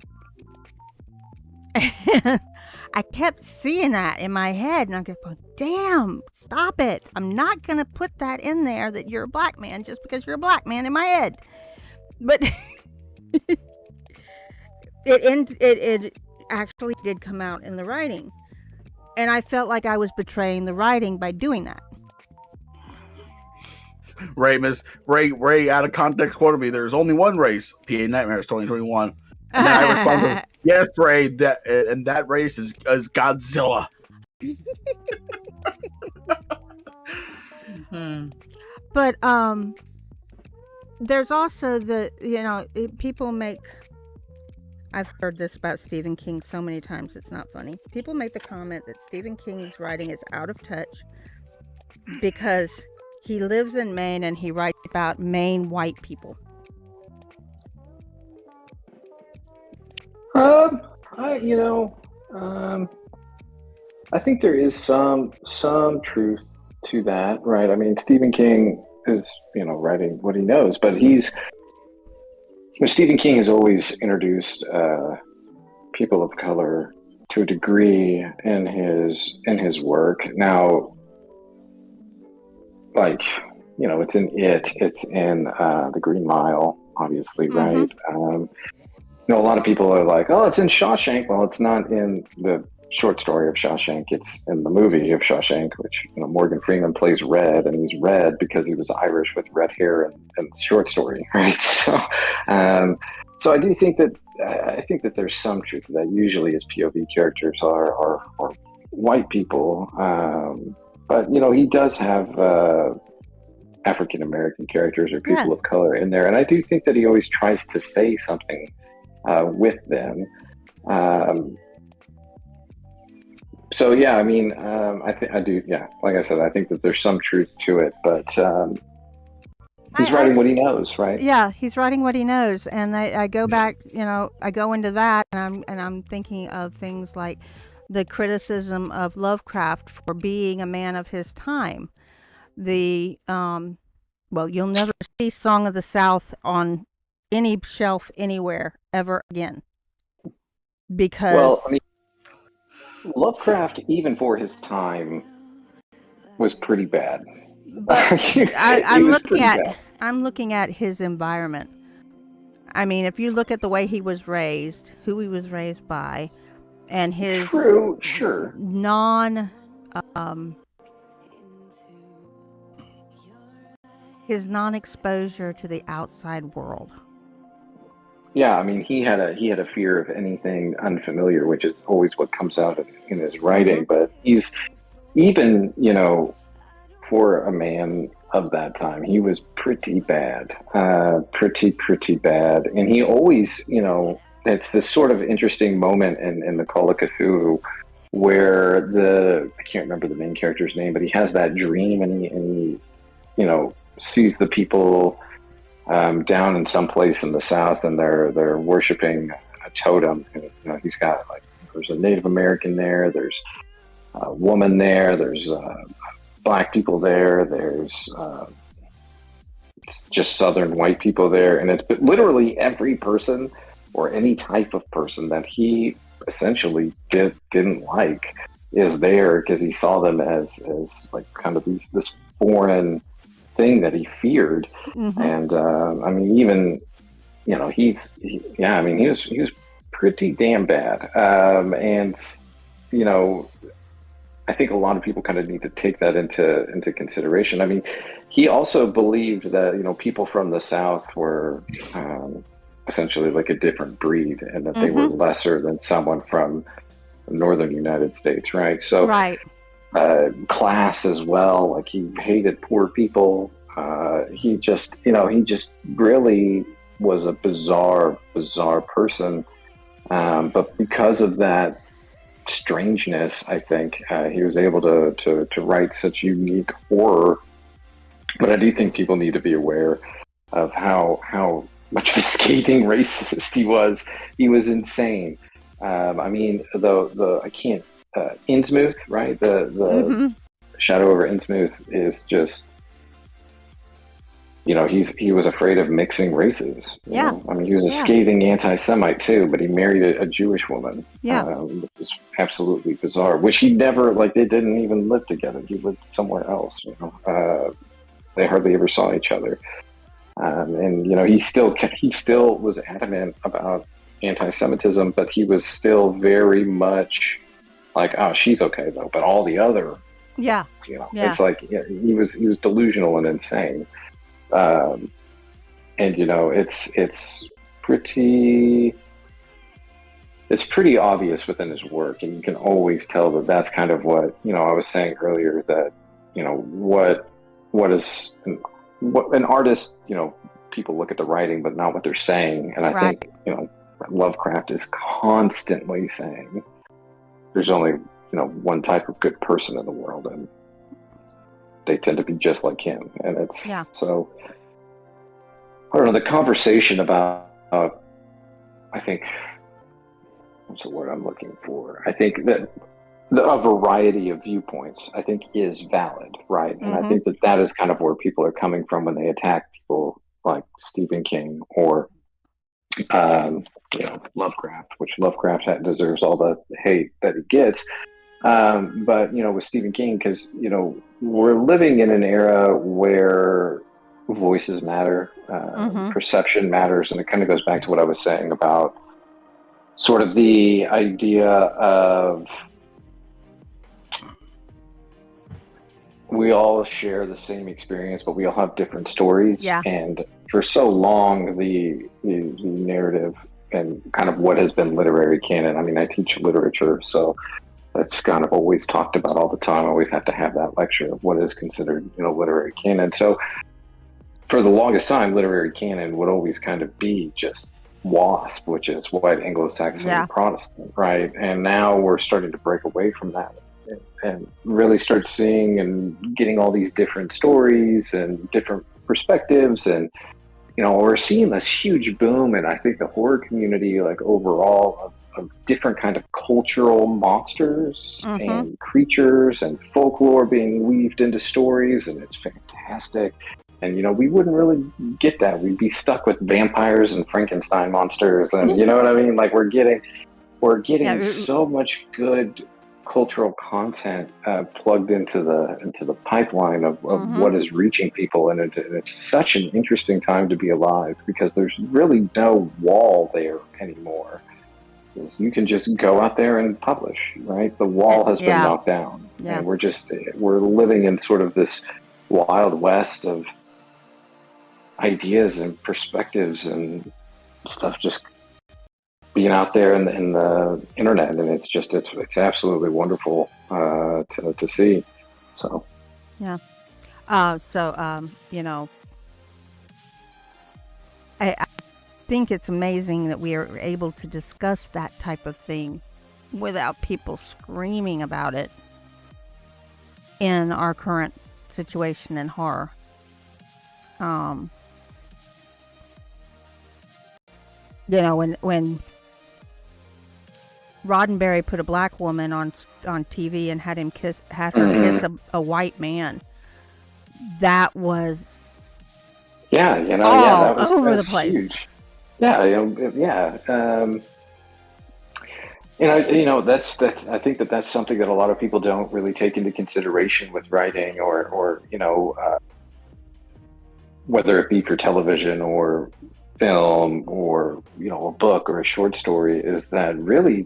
Speaker 1: I kept seeing that in my head, and I kept going, damn, stop it. I'm not going to put that in there that you're a black man just because you're a black man in my head. But it actually did come out in the writing. And I felt like I was betraying the writing by doing that.
Speaker 3: Ray, out of context quoted me, there's only one race, PA Nightmares 2021. And then I responded, yes, Ray, that race is Godzilla.
Speaker 1: But there's also people make, I've heard this about Stephen King so many times it's not funny. People make the comment that Stephen King's writing is out of touch because he lives in Maine and he writes about Maine white people.
Speaker 2: I think there is some truth to that, right? I mean, Stephen King is, writing what he knows, but Stephen King has always introduced people of color to a degree in his work. Now, like, it's in it's in The Green Mile, obviously,
Speaker 1: Mm-hmm.
Speaker 2: right? A lot of people are like, oh, it's in Shawshank. Well, it's not in the short story of Shawshank. It's in the movie of Shawshank, which, Morgan Freeman plays Red, and he's red because he was Irish with red hair in the short story, right? Um, so I think that there's some truth to that. Usually, his POV characters are white people, but he does have African American characters or
Speaker 1: Yeah.
Speaker 2: people of color in there, and I do think that he always tries to say something with them. Um, so yeah, I mean, I think I do. Yeah, like I said, I think that there's some truth to it, but he's
Speaker 1: I
Speaker 2: writing what he knows, right?
Speaker 1: Yeah, he's writing what he knows, and I go back. I go into that, and I'm thinking of things like the criticism of Lovecraft for being a man of his time. The well, you'll never see Song of the South on any shelf anywhere ever again
Speaker 2: Well, I
Speaker 1: because
Speaker 2: mean, Lovecraft, even for his time, was pretty bad.
Speaker 1: but
Speaker 2: He was pretty bad.
Speaker 1: I'm looking at his environment. I mean, if you look at the way he was raised, who he was raised by, and
Speaker 2: True, sure.
Speaker 1: non um, his non-exposure to the outside world.
Speaker 2: Yeah, I mean, he had a fear of anything unfamiliar, which is always what comes out in his
Speaker 1: Mm-hmm.
Speaker 2: writing. But he's even, for a man of that time, he was pretty bad, pretty bad. And he always, it's this sort of interesting moment in the Call of Cthulhu where I can't remember the main character's name, but he has that dream and he sees the people down in some place in the south, and they're worshiping a totem. And, he's got like there's a Native American there, there's a woman there, there's black people there, there's just Southern white people there, and it's literally every person or any type of person that he essentially didn't like is there because he saw them as like kind of this foreign thing that he feared.
Speaker 1: Mm-hmm.
Speaker 2: And I mean, even yeah, I mean, he was pretty damn bad. And you know, I think a lot of people kind of need to take that into consideration. I mean, he also believed that people from the South were essentially like a different breed, and that they were
Speaker 1: Mm-hmm.
Speaker 2: lesser than someone from the northern United States, right? So
Speaker 1: Right.
Speaker 2: class as well. Like he hated poor people. He just really was a bizarre person. But because of that strangeness, I think he was able to write such unique horror. But I do think people need to be aware of how much of a scathing racist he was. He was insane. I mean, the I can't Innsmouth, right? The
Speaker 1: Mm-hmm.
Speaker 2: Shadow over Innsmouth is just he was afraid of mixing races.
Speaker 1: Yeah.
Speaker 2: I mean, he was a
Speaker 1: Yeah.
Speaker 2: scathing anti-Semite too, but he married a Jewish woman,
Speaker 1: Yeah.
Speaker 2: which is absolutely bizarre. Which he never they didn't even live together. He lived somewhere else. They hardly ever saw each other. And he still was adamant about anti-Semitism, but he was still very much like, oh, she's okay though, but all the other,
Speaker 1: Yeah. Yeah.
Speaker 2: it's like he was delusional and insane. Um, and pretty it's pretty obvious within his work, and you can always tell that that's kind of what I was saying earlier, that what is what an artist, people look at the writing but not what they're saying. And I
Speaker 1: Right.
Speaker 2: think Lovecraft is constantly saying there's only one type of good person in the world, and they tend to be just like him. And it's
Speaker 1: Yeah.
Speaker 2: so I don't know, the conversation about I think what's the word I'm looking for? I think that a variety of viewpoints, I think, is valid, right? And I
Speaker 1: Mm-hmm.
Speaker 2: think that is kind of where people are coming from when they attack people like Stephen King or Lovecraft, which Lovecraft deserves all the hate that he gets. But with Stephen King, because we're living in an era where voices matter,
Speaker 1: Mm-hmm.
Speaker 2: perception matters, and it kind of goes back to what I was saying about sort of the idea of we all share the same experience, but we all have different stories.
Speaker 1: Yeah.
Speaker 2: And for so long, the narrative and kind of what has been literary canon. I mean, I teach literature, so that's kind of always talked about all the time. I always have to have that lecture of what is considered, literary canon. So for the longest time, literary canon would always kind of be just WASP, which is white Anglo-Saxon Protestant, right? And now we're starting to break away from that and really start seeing and getting all these different stories and different perspectives. And we're seeing this huge boom, and I think the horror community, like overall, of different kind of cultural monsters and creatures and folklore being weaved into stories, and it's fantastic. And we wouldn't really get that. We'd be stuck with vampires and Frankenstein monsters, and you know what I mean? Like we're getting so much good cultural content plugged into the pipeline of what is reaching people, and it's such an interesting time to be alive because there's really no wall there anymore. You can just go out there and publish, right? The wall has been knocked down, and we're living in sort of this wild west of ideas and perspectives and stuff just being out there in the internet, and it's absolutely wonderful to see. So
Speaker 1: yeah. I think it's amazing that we are able to discuss that type of thing without people screaming about it in our current situation in horror. When Roddenberry put a black woman on TV and had her kiss a white man, that was
Speaker 2: that was
Speaker 1: over the place.
Speaker 2: Huge. That's I think that's something that a lot of people don't really take into consideration with writing or whether it be for television or film or a book or a short story, is that really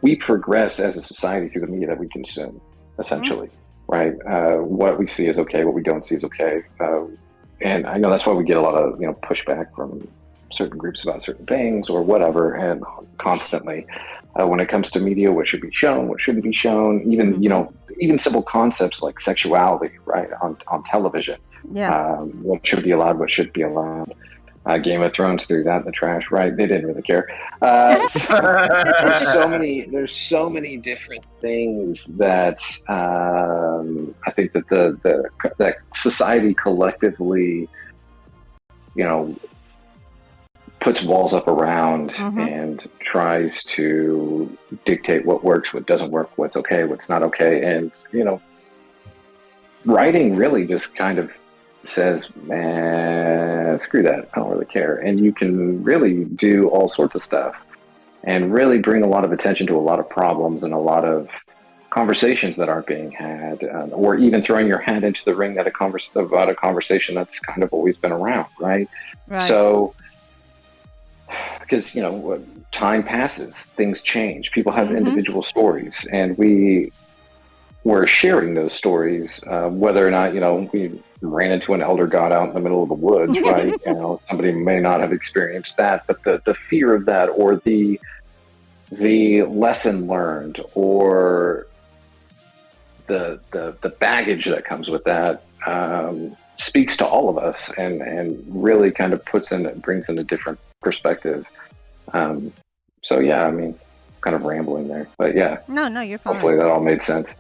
Speaker 2: we progress as a society through the media that we consume, essentially, right? What we see is okay, what we don't see is okay, and I know that's why we get a lot of pushback from certain groups about certain things or whatever, and constantly when it comes to media, what should be shown, what shouldn't be shown, even even simple concepts like sexuality, right, on television. What should be allowed, what should be allowed. Game of Thrones threw that in the trash, right? They didn't really care. There's so many different things that I think that that society collectively, puts walls up around and tries to dictate what works, what doesn't work, what's okay, what's not okay. And, writing really just kind of says, man, screw that. I don't really care. And you can really do all sorts of stuff and really bring a lot of attention to a lot of problems and a lot of conversations that aren't being had, or even throwing your hand into the ring about a conversation that's kind of always been around, right? So, because time passes, things change, people have individual stories, and we're sharing those stories, whether or not we ran into an elder god out in the middle of the woods, right? Somebody may not have experienced that, but the fear of that, or the lesson learned, or the baggage that comes with that, speaks to all of us and really kind of brings in a different perspective. So yeah, I mean, kind of rambling there, but yeah.
Speaker 1: No, you're fine.
Speaker 2: Hopefully that all made sense.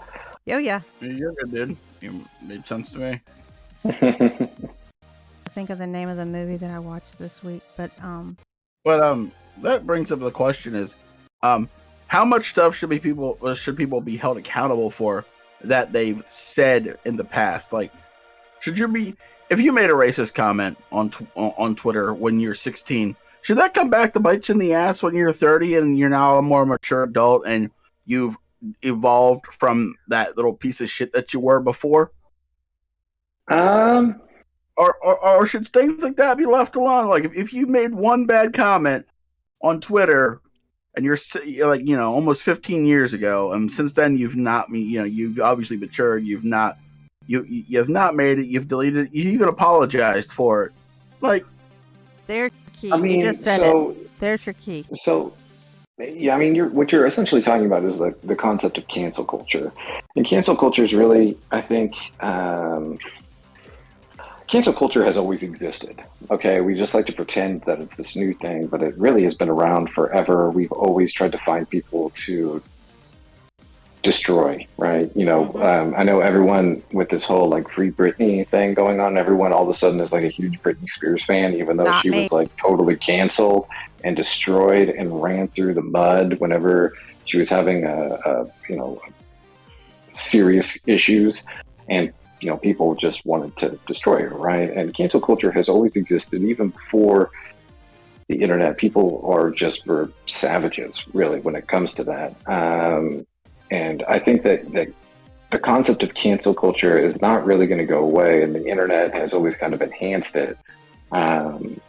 Speaker 1: Oh yeah.
Speaker 3: You're good, dude. You made sense to me.
Speaker 1: I think of the name of the movie that I watched this week, but
Speaker 3: that brings up the question: is how much stuff should people be held accountable for that they've said in the past? Like, should you be if you made a racist comment on Twitter when you're 16, should that come back to bite you in the ass when you're 30 and you're now a more mature adult and you've evolved from that little piece of shit that you were before? Or should things like that be left alone? Like if you made one bad comment on Twitter and you're like, almost 15 years ago, and since then you've not, you've obviously matured. You've not, you've not made it. You've deleted it. You even apologized for it. Like,
Speaker 1: there's your key.
Speaker 2: I mean,
Speaker 1: you just said it. There's your key.
Speaker 2: So, yeah, I mean, what you're essentially talking about is the concept of cancel culture, and cancel culture is really, I think. Cancel culture has always existed. Okay, we just like to pretend that it's this new thing, but it really has been around forever. We've always tried to find people to destroy, right? I know everyone with this whole like Free Britney thing going on, everyone all of a sudden is like a huge Britney Spears fan, even though she was like totally canceled and destroyed and ran through the mud whenever she was having serious issues. And people just wanted to destroy her, right? And cancel culture has always existed, even before the internet. People were savages, really, when it comes to that. And I think that the concept of cancel culture is not really going to go away, and the internet has always kind of enhanced it. And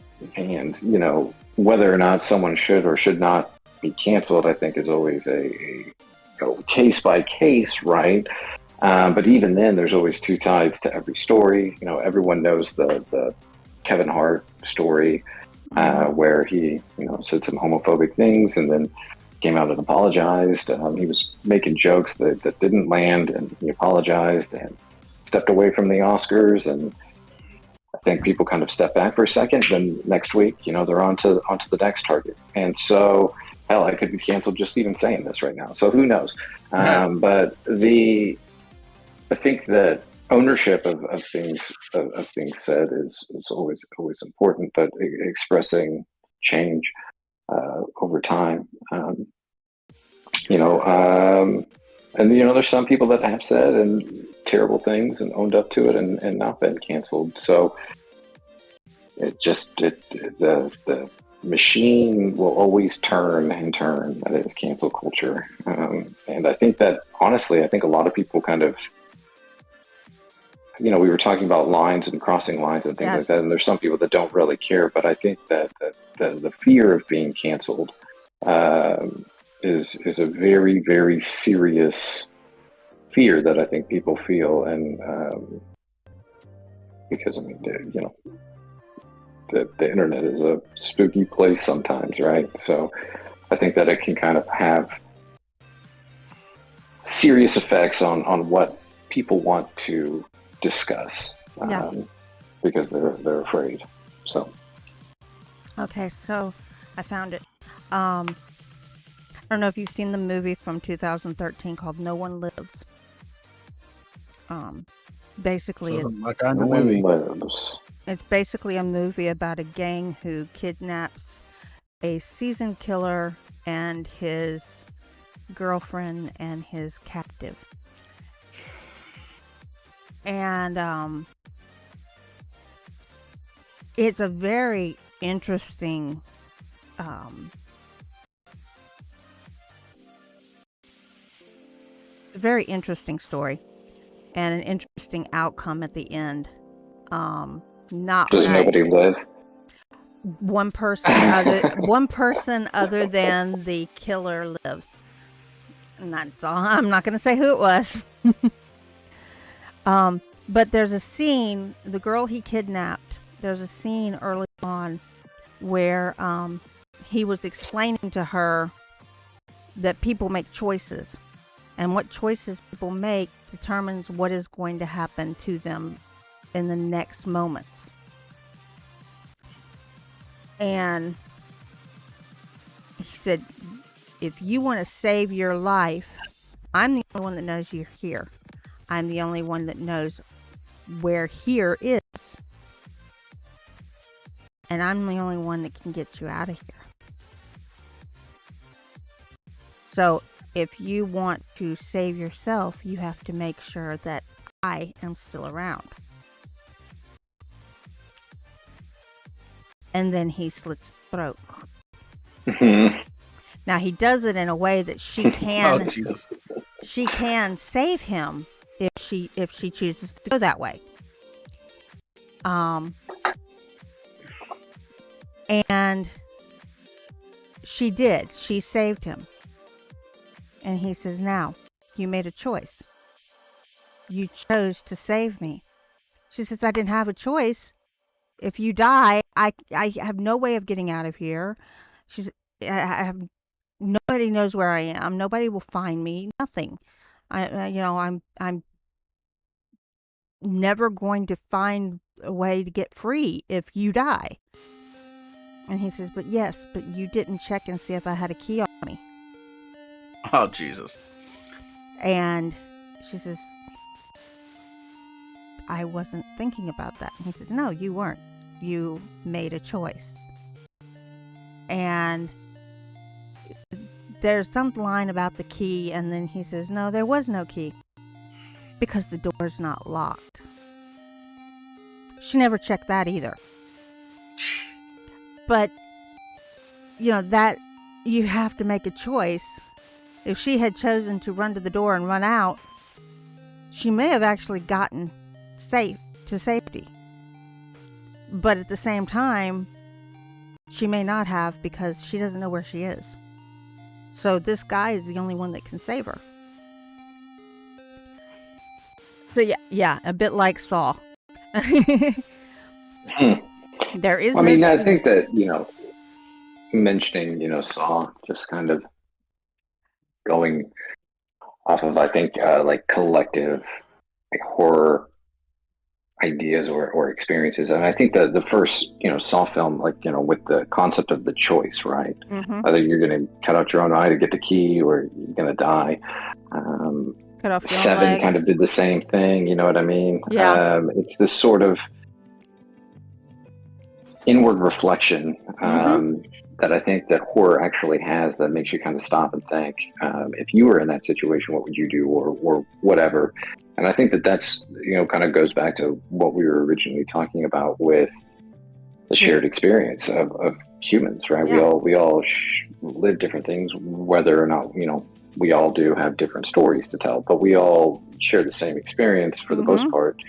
Speaker 2: whether or not someone should or should not be canceled, I think is always a case by case, right? But even then, there's always two sides to every story. Everyone knows the Kevin Hart story, where he, said some homophobic things and then came out and apologized. He was making jokes that didn't land, and he apologized and stepped away from the Oscars. And I think people kind of step back for a second. Then next week, they're onto the next target. And so, hell, I could be canceled just even saying this right now. So who knows? But I think that ownership of things said is always important, but expressing change over time, and there's some people that have said and terrible things and owned up to it and not been canceled. So the machine will always turn and turn. That is cancel culture, and I think that honestly, a lot of people kind of. We were talking about lines and crossing lines and things like that, and there's some people that don't really care, but I think that the fear of being canceled is a very, very serious fear that I think people feel, and because the internet is a spooky place sometimes, right? So I think that it can kind of have serious effects on what people want to discuss, because they're afraid. So
Speaker 1: okay, so I found it. I don't know if you've seen the movie from 2013 called No One Lives. Basically it's basically a movie about a gang who kidnaps a seasoned killer and his girlfriend and his captive. And it's a very interesting story and an interesting outcome at the end. Does
Speaker 2: nobody live?
Speaker 1: One person other than the killer lives. And that's all. I'm not going to say who it was. But there's a scene, the girl he kidnapped, there's a scene early on where he was explaining to her that people make choices. And what choices people make determines what is going to happen to them in the next moments. And he said, if you want to save your life, I'm the only one that knows you're here. I'm the only one that knows where here is. And I'm the only one that can get you out of here. So if you want to save yourself, you have to make sure that I am still around. And then he slits the throat. Now he does it in a way that she can
Speaker 3: Oh, Jesus.
Speaker 1: she can save him if she chooses to go that way. And she did. She saved him. And he says, now, you made a choice. You chose to save me. She says, I didn't have a choice. If you die, I have no way of getting out of here. She's, I have, nobody knows where I am. Nobody will find me. Nothing. I'm never going to find a way to get free if you die. And he says, but you didn't check and see if I had a key on me.
Speaker 3: Oh, Jesus.
Speaker 1: And she says, I wasn't thinking about that. And he says, no, you weren't. You made a choice. And there's some line about the key, and then he says, no, there was no key. Because the door's not locked. She never checked that either. But, that you have to make a choice. If she had chosen to run to the door and run out, she may have actually gotten to safety. But at the same time, she may not have, because she doesn't know where she is. So this guy is the only one that can save her. So yeah, a bit like Saw. There is.
Speaker 2: I mean, I think that mentioning Saw, just kind of going off of, I think, like collective horror ideas or experiences, and I think that the first Saw film, with the concept of the choice, right?
Speaker 1: Mm-hmm.
Speaker 2: Whether you're going to cut out your own eye to get the key, or you're going to die.
Speaker 1: Cut off your
Speaker 2: Seven
Speaker 1: own leg.
Speaker 2: kind of did the same thing. You know what I mean?
Speaker 1: Yeah.
Speaker 2: It's this sort of inward reflection that I think that horror actually has, that makes you kind of stop and think, if you were in that situation, what would you do, or whatever. And I think that that's, kind of goes back to what we were originally talking about with the shared experience of humans, right?
Speaker 1: Yeah.
Speaker 2: We all live different things, whether or not, we all do have different stories to tell, but we all share the same experience for the most part.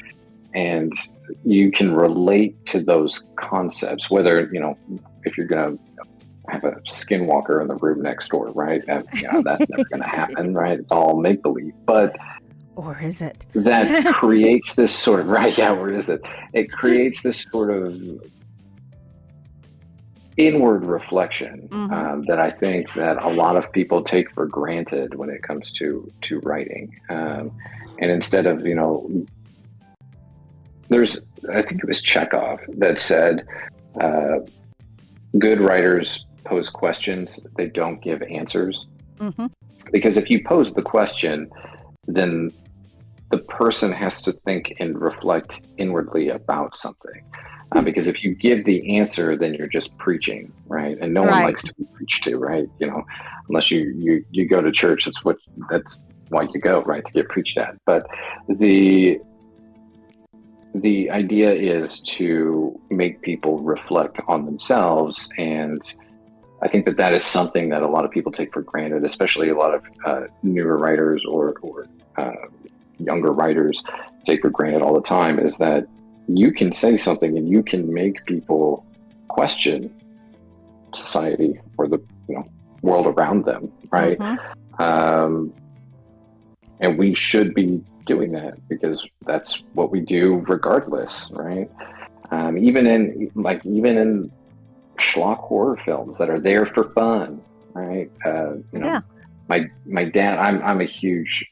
Speaker 2: And you can relate to those concepts, whether, if you're going to have a skinwalker in the room next door, right? And, that's never going to happen, right? It's all make-believe. But
Speaker 1: or is it?
Speaker 2: That creates this sort of, right, yeah, or is it? It creates this sort of inward reflection that I think that a lot of people take for granted when it comes to writing. And instead of, I think it was Chekhov that said, good writers pose questions, they don't give answers. Because if you pose the question, then the person has to think and reflect inwardly about something. Because if you give the answer, then you're just preaching, right? And no one likes to be preached to, right? Unless you go to church, that's why you go, right? To get preached at. But the idea is to make people reflect on themselves, and I think that is something that a lot of people take for granted, especially a lot of newer writers or younger writers take for granted all the time, is that you can say something and you can make people question society or the world around them, right? And we should be doing that, because that's what we do regardless, right? Even in schlock horror films that are there for fun, right? My dad, I'm a huge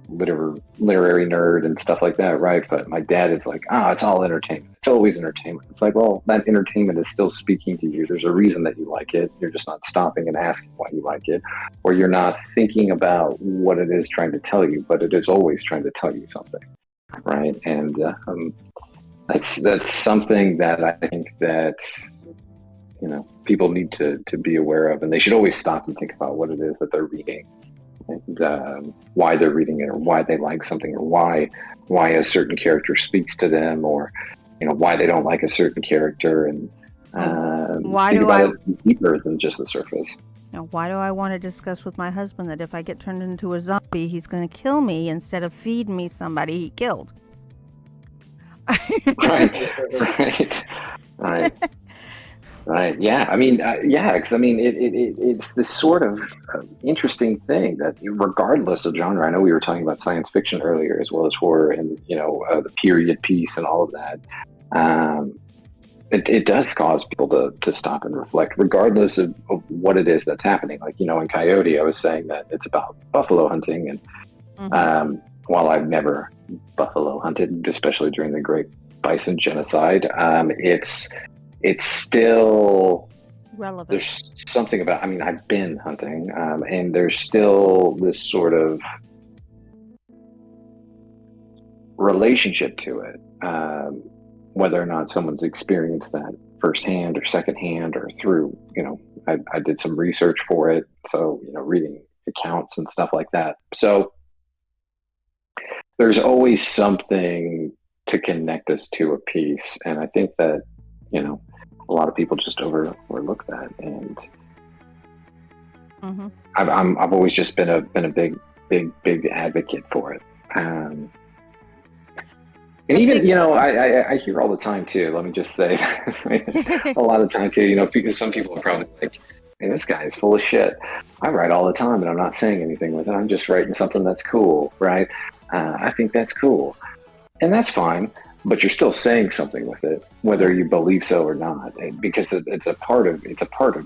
Speaker 2: literary nerd and stuff like that, right? But my dad is like, it's all entertainment. It's always entertainment. It's like, well, that entertainment is still speaking to you. There's a reason that you like it. You're just not stopping and asking why you like it, or you're not thinking about what it is trying to tell you, but it is always trying to tell you something, right? And that's something that I think that people need to be aware of, and they should always stop and think about what it is that they're reading, and why they're reading it, or why they like something, or why a certain character speaks to them, or why they don't like a certain character, and think about it deeper than just the surface.
Speaker 1: Now, why do I want to discuss with my husband that if I get turned into a zombie, he's going to kill me instead of feed me somebody he killed?
Speaker 2: Right. Yeah. I mean, because it's this sort of interesting thing that, regardless of genre, I know we were talking about science fiction earlier as well as horror, and the period piece and all of that. It does cause people to stop and reflect, regardless of what it is that's happening. Like, in Coyote, I was saying that it's about buffalo hunting, and while I've never buffalo hunted, especially during the Great Bison Genocide, it's still
Speaker 1: relevant.
Speaker 2: There's something about, I've been hunting, and there's still this sort of relationship to it, whether or not someone's experienced that firsthand or secondhand, or through, I did some research for it. So, reading accounts and stuff like that. So there's always something to connect us to a piece. And I think that, a lot of people just overlook that. And I've always just been a big advocate for it. And even, I hear all the time too, let me just say, a lot of time too, because some people are probably like, hey, this guy is full of shit. I write all the time and I'm not saying anything with it. I'm just writing something that's cool, right? I think that's cool. And that's fine, but you're still saying something with it, whether you believe so or not, because it's a part of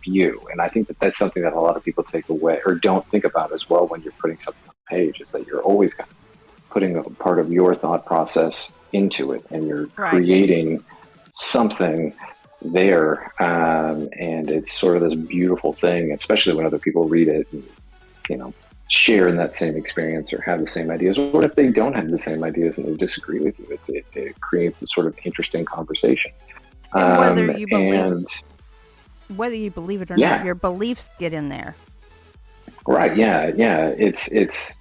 Speaker 2: you. And I think that that's something that a lot of people take away or don't think about as well when you're putting something on the page, is that you're always kind of putting a part of your thought process into it, and you're creating something there, and it's sort of this beautiful thing, especially when other people read it and share in that same experience or have the same ideas, or if they don't have the same ideas and they disagree with you, it creates a sort of interesting conversation.
Speaker 1: Whether you believe it or not, your beliefs get in there.
Speaker 2: Right. Yeah. It's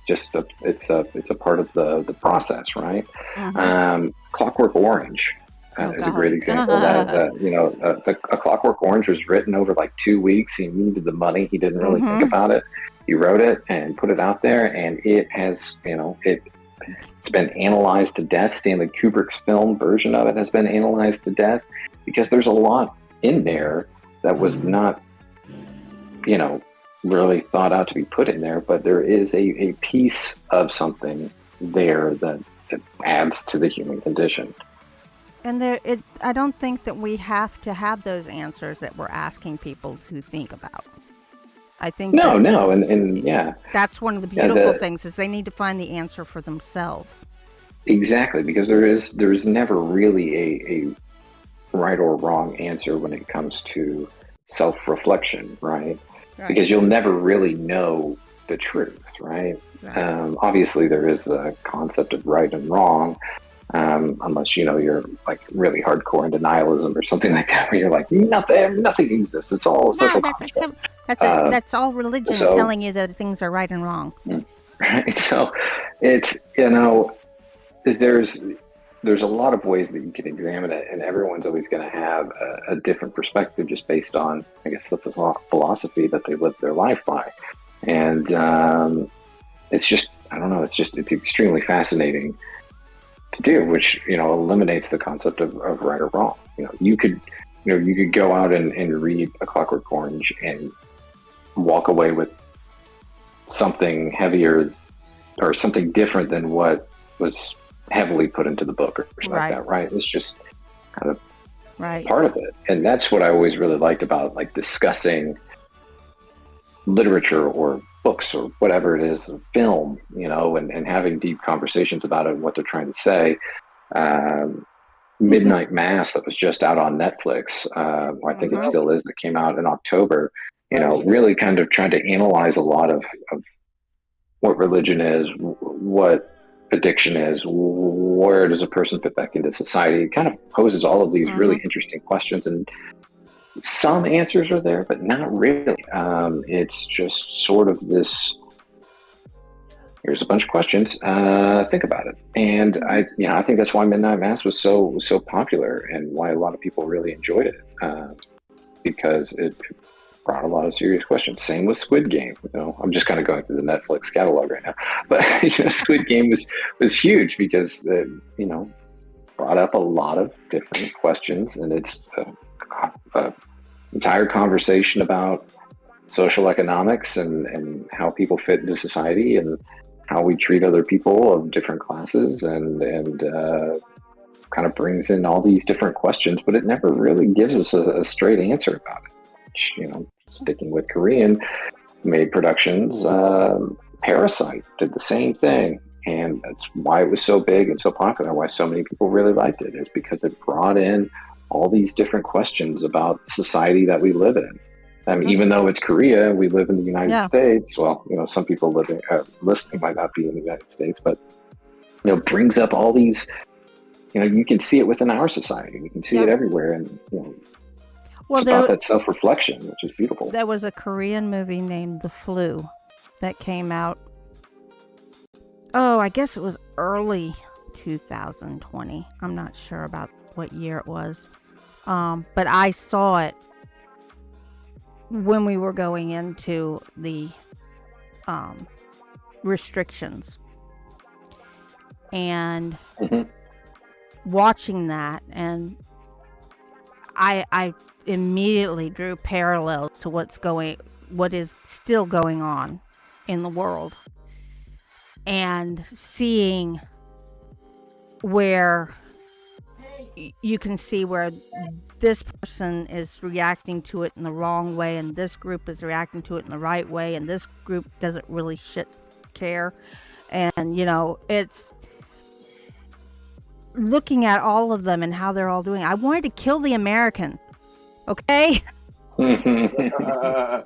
Speaker 2: just it's a part of the process, right? Clockwork Orange is a great example of that. A Clockwork Orange was written over like 2 weeks. He needed the money. He didn't really think about it. He wrote it and put it out there, and it has, it's been analyzed to death. Stanley Kubrick's film version of it has been analyzed to death, because there's a lot in there that was not, really thought out to be put in there, but there is a piece of something there that adds to the human condition.
Speaker 1: And I don't think that we have to have those answers that we're asking people to think about. I think
Speaker 2: that's
Speaker 1: one of the beautiful things, is they need to find the answer for themselves.
Speaker 2: Exactly, because there is never really a right or wrong answer when it comes to self-reflection, right? Because you'll never really know the truth, right? Obviously, there is a concept of right and wrong, unless you're like really hardcore into nihilism or something like that, where you're like, nothing exists. It's all social construct.
Speaker 1: That's all religion telling you that things are right and wrong.
Speaker 2: Right. So it's there's a lot of ways that you can examine it, and everyone's always going to have a different perspective, just based on, I guess, the philosophy that they live their life by. And it's just, I don't know, it's extremely fascinating to do, which, eliminates the concept of right or wrong. You could go out and read A Clockwork Orange and walk away with something heavier or something different than what was heavily put into the book or something like that, right? It's just kind of part of it. And that's what I always really liked about, like, discussing literature or books or whatever it is, film, and having deep conversations about it and what they're trying to say. Midnight Mass, that was just out on Netflix, I think it still is, that came out in October, really kind of trying to analyze a lot of what religion is, what addiction is, where does a person fit back into society. It kind of poses all of these really interesting questions, and some answers are there, but not really. It's just sort of this. Here's a bunch of questions. Think about it, and I think that's why Midnight Mass was so popular, and why a lot of people really enjoyed it, because it brought a lot of serious questions. Same with Squid Game. I'm just kind of going through the Netflix catalog right now, but Squid Game was huge because brought up a lot of different questions, and it's a entire conversation about social economics and how people fit into society and how we treat other people of different classes, and kind of brings in all these different questions, but it never really gives us a straight answer about it. Sticking with Korean made productions, Parasite did the same thing, and that's why it was so big and so popular, why so many people really liked it, is because it brought in all these different questions about the society that we live in. I mean, even though it's Korea, we live in the United States. Well, some people listening might not be in the United States, but brings up all these. You can see it within our society. We can see it everywhere, and it's about that self-reflection, which is beautiful.
Speaker 1: There was a Korean movie named The Flu that came out. Oh, I guess it was early 2020. I'm not sure about what year it was, but I saw it when we were going into the restrictions, and watching that, and I immediately drew parallels to what is still going on in the world, and seeing where you can see where this person is reacting to it in the wrong way, and this group is reacting to it in the right way, and this group doesn't really care. And it's looking at all of them and how they're all doing. I wanted to kill the American, okay? I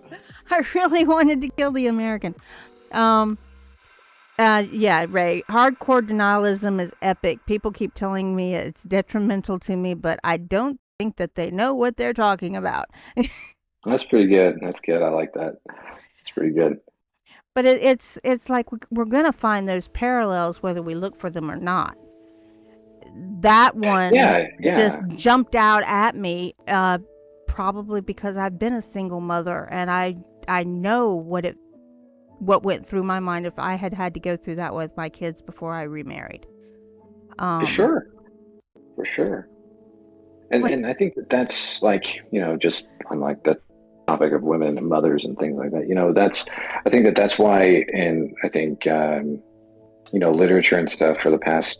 Speaker 1: really wanted to kill the American. Ray, hardcore denialism is epic. People keep telling me it's detrimental to me, but I don't think that they know what they're talking about.
Speaker 2: That's pretty good. That's good. I like that. It's pretty good.
Speaker 1: But it's like we're going to find those parallels whether we look for them or not. That one just jumped out at me, probably because I've been a single mother, and I know what went through my mind if I had to go through that with my kids before I remarried.
Speaker 2: For sure. And I think that's like, just on like the topic of women and mothers and things like that, I think that's why, and I think, literature and stuff for the past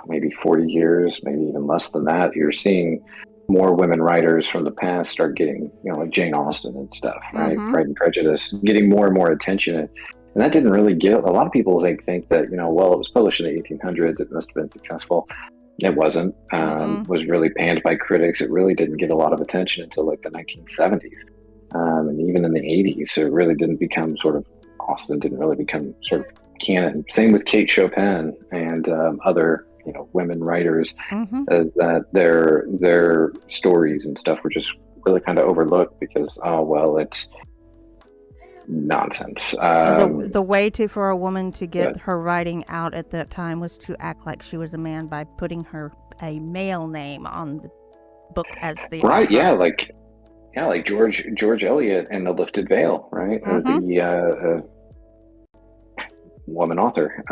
Speaker 2: maybe 40 years, maybe even less than that, you're seeing more women writers from the past start getting, like Jane Austen and stuff, right? Pride and Prejudice, getting more and more attention. And that didn't really get, a lot of people think that, it was published in the 1800s, it must have been successful. It wasn't. Was really panned by critics. It really didn't get a lot of attention until like the 1970s. And even in the 80s, it really didn't become Austen didn't really become sort of canon. Same with Kate Chopin and other women writers, that their stories and stuff were just really kind of overlooked because it's nonsense.
Speaker 1: The way for a woman to get her writing out at that time was to act like she was a man by putting a male name on the book as the
Speaker 2: right
Speaker 1: author.
Speaker 2: like George Eliot and The Lifted Veil, right? Or the woman author.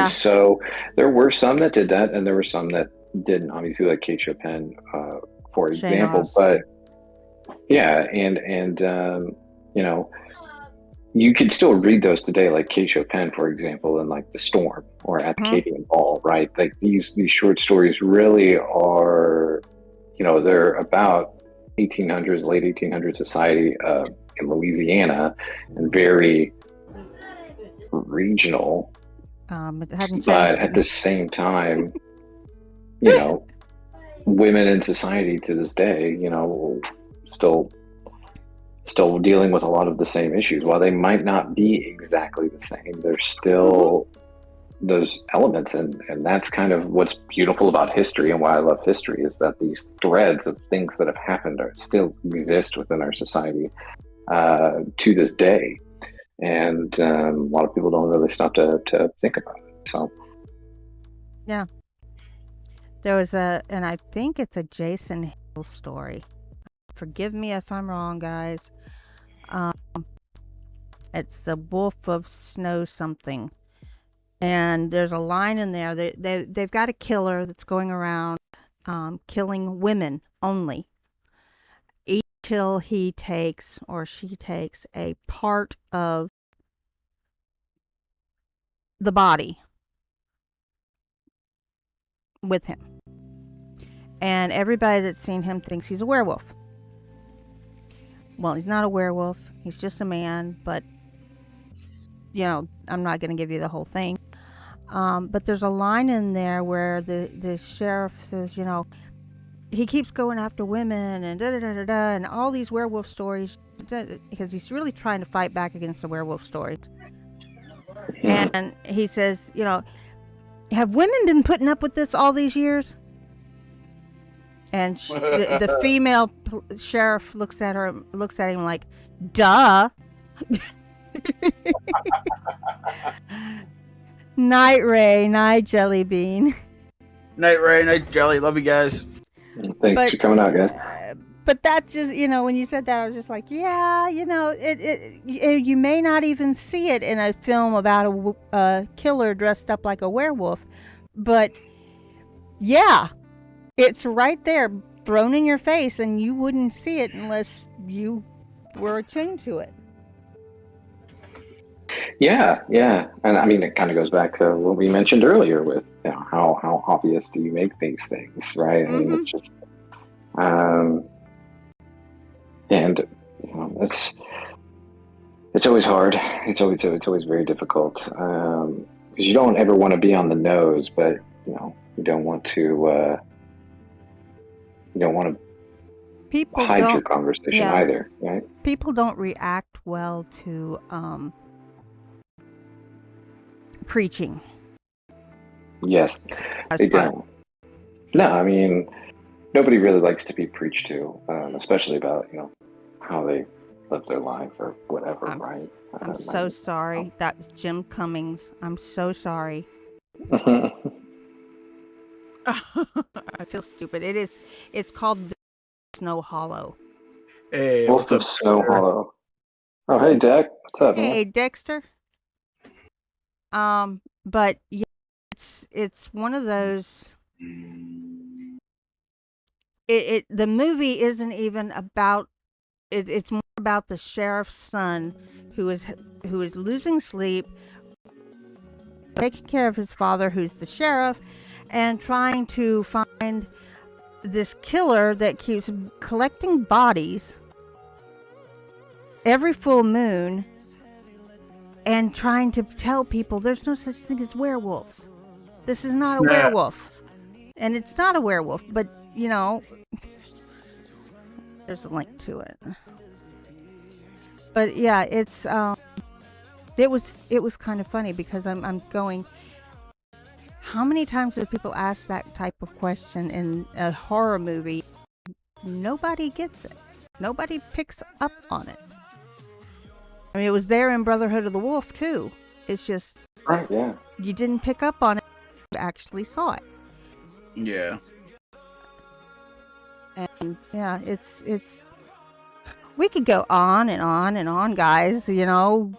Speaker 2: So there were some that did that, and there were some that didn't, obviously, like Kate Chopin, for example. But you could still read those today, like Kate Chopin, for example, and like The Storm or Acadian Ball, right? Like these short stories really are, they're about 1800s, late 1800s society in Louisiana, and very regional, but at the same time, women in society to this day, still dealing with a lot of the same issues. While they might not be exactly the same, they're still those elements, and that's kind of what's beautiful about history, and why I love history, is that these threads of things that have happened are still exist within our society to this day, and a lot of people don't really stop to think about it. So
Speaker 1: Yeah. There was and I think it's a Jason Hill story. Forgive me if I'm wrong, guys. It's the Wolf of Snow something. And there's a line in there that they've got a killer that's going around killing women only. Each kill he takes or she takes a part of the body with him. And everybody that's seen him thinks he's a werewolf. Well, he's not a werewolf. He's just a man, but I'm not going to give you the whole thing. But there's a line in there where the sheriff says, he keeps going after women and da-da-da-da-da and all these werewolf stories, because he's really trying to fight back against the werewolf stories. And he says, have women been putting up with this all these years? And the female sheriff looks at him like, duh. Night Ray, night Jelly Bean.
Speaker 3: Night Ray, night Jelly. Love you guys.
Speaker 2: Thanks for coming out, guys.
Speaker 1: But that's just, when you said that, I was just like, yeah, you may not even see it in a film about a killer dressed up like a werewolf, but yeah, it's right there, thrown in your face, and you wouldn't see it unless you were attuned to it.
Speaker 2: Yeah, and I mean, it kind of goes back to what we mentioned earlier with how obvious do you make these things, right?
Speaker 1: Mm-hmm.
Speaker 2: I mean, it's just, and it's always hard. It's always very difficult because you don't ever want to be on the nose, but you don't want to hide your conversation either, right?
Speaker 1: People don't react well to preaching.
Speaker 2: Yes, they don't. No, I mean, nobody really likes to be preached to, especially about how they live their life or whatever, right?
Speaker 1: I'm so sorry. That's Jim Cummings. I'm so sorry. I feel stupid. It's called Snow Hollow.
Speaker 3: Hey,
Speaker 2: what's up, Snow Hollow? Oh, hey, Deck. What's up, man?
Speaker 1: Hey, Dexter. But yeah, it's one of those. The movie isn't even about. It's more about the sheriff's son who is losing sleep, taking care of his father, who's the sheriff, and trying to find this killer that keeps collecting bodies every full moon and trying to tell people there's no such thing as werewolves. This is not a werewolf. And it's not a werewolf, but there's a link to it. But yeah, it's it was kind of funny because I'm going, how many times do people ask that type of question in a horror movie? Nobody gets it. Nobody picks up on it. I mean, it was there in Brotherhood of the Wolf too. It's just
Speaker 2: right, yeah.
Speaker 1: You didn't pick up on it. You actually saw it.
Speaker 3: Yeah.
Speaker 1: And yeah, it's we could go on and on and on, guys,
Speaker 3: Well,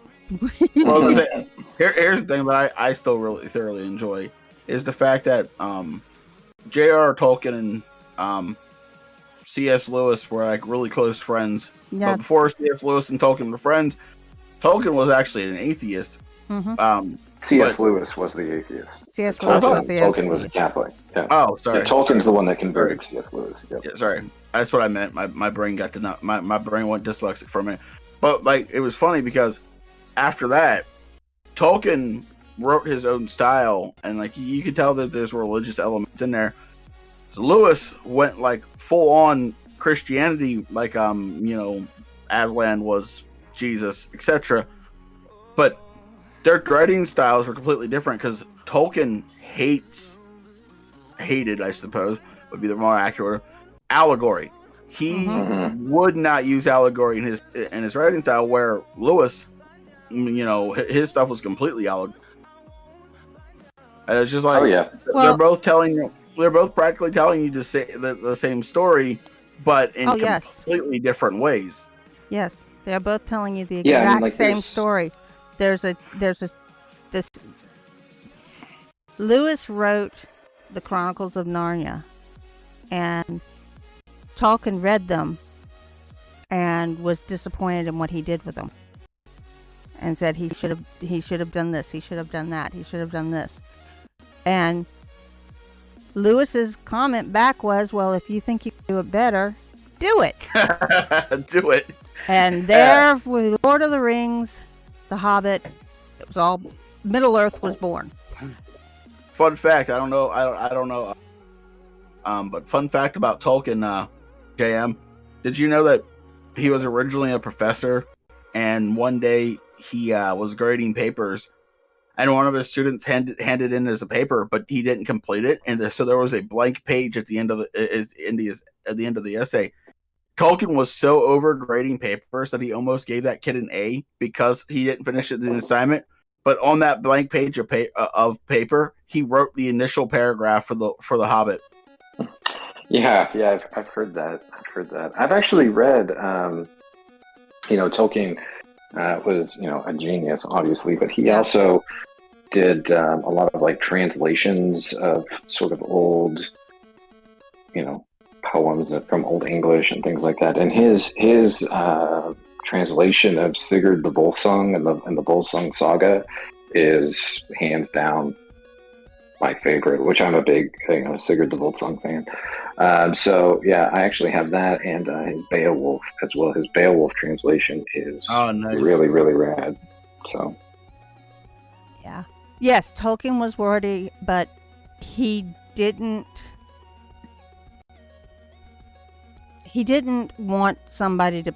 Speaker 3: here's the thing that I still really thoroughly enjoy is the fact that J.R.R. Tolkien and C.S. Lewis were like really close friends.
Speaker 1: Yeah.
Speaker 3: But before C.S. Lewis and Tolkien were friends, Tolkien was actually an atheist.
Speaker 1: Mm-hmm.
Speaker 2: C.S. Lewis was the atheist.
Speaker 1: C.S. Lewis was the atheist.
Speaker 2: Tolkien was a Catholic. Yeah.
Speaker 3: Oh, sorry.
Speaker 2: Yeah, Tolkien's the one that converted C.S. Lewis. Yep.
Speaker 3: Yeah, sorry. That's what I meant. My brain got to my brain went dyslexic for a minute. But like it was funny because after that, Tolkien wrote his own style, and like you could tell that there's religious elements in there. So Lewis went like full on Christianity, like Aslan was Jesus, etc. But their writing styles were completely different because Tolkien hated, I suppose, would be the more accurate allegory. He would not use allegory in his writing style, where Lewis, his stuff was completely allegory. And it's just like, they're both practically telling you the same story, but in completely different ways.
Speaker 1: Yes, they're both telling you the exact same story. This Lewis wrote the Chronicles of Narnia, and Tolkien read them and was disappointed in what he did with them, and said he should have done this, he should have done that, he should have done this. And Lewis's comment back was, well, if you think you can do it better, do it.
Speaker 3: Do it.
Speaker 1: And there, with Lord of the Rings, The Hobbit, it was all, Middle-earth was born.
Speaker 3: Fun fact, I don't know, but fun fact about Tolkien, JM, did you know that he was originally a professor, and one day he was grading papers, and one of his students handed in as a paper, but he didn't complete it, and so there was a blank page at the end of the essay. Tolkien was so over grading papers that he almost gave that kid an A because he didn't finish the assignment. But on that blank page of paper, he wrote the initial paragraph for the Hobbit.
Speaker 2: Yeah, I've heard that. I've actually read, Tolkien was, a genius, obviously, but he also did a lot of like translations of sort of old, poems from Old English and things like that. And his translation of Sigurd the Volsung and the Volsung Saga is hands down my favorite, which I'm a big Sigurd the Volsung fan. So yeah, I actually have that, and his Beowulf as well. His Beowulf translation is really, really rad. So
Speaker 1: yeah, yes, Tolkien was wordy, but he didn't want somebody to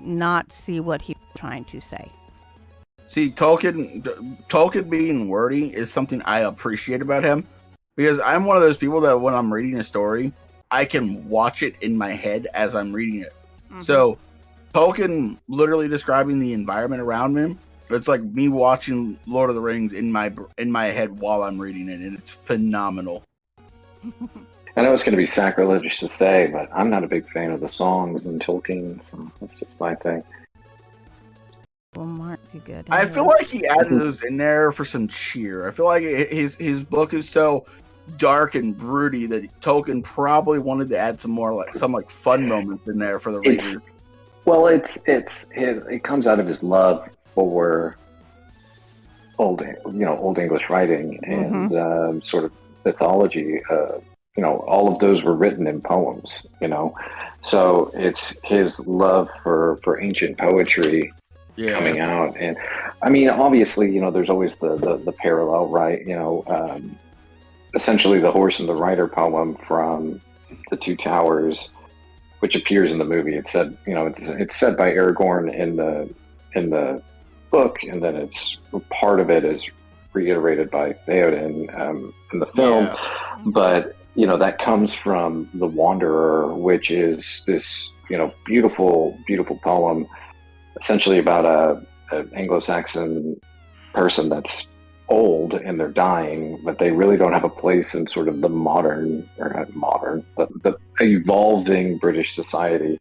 Speaker 1: not see what he was trying to say.
Speaker 3: See, Tolkien being wordy is something I appreciate about him, because I'm one of those people that when I'm reading a story, I can watch it in my head as I'm reading it. Mm-hmm. So Tolkien literally describing the environment around me, it's like me watching Lord of the Rings in my head while I'm reading it, and it's phenomenal.
Speaker 2: I know it's going to be sacrilegious to say, but I'm not a big fan of the songs in Tolkien. So that's just my thing.
Speaker 1: Well, aren't too good.
Speaker 3: I feel like he added those in there for some cheer. I feel like his book is so dark and broody that Tolkien probably wanted to add some fun moments in there for the reader.
Speaker 2: Well, it comes out of his love for old English writing and sort of mythology. All of those were written in poems. So it's his love for ancient poetry. Yeah. Coming out, and I mean, obviously, there's always the parallel, right? Essentially, the horse and the rider poem from the Two Towers, which appears in the movie. It's said, it's said by Aragorn in the book, and then it's part of it is reiterated by Theoden in the film. Yeah. But that comes from The Wanderer, which is this beautiful, beautiful poem. Essentially about an Anglo-Saxon person that's old and they're dying, but they really don't have a place in sort of the modern, or not modern, but the evolving British society,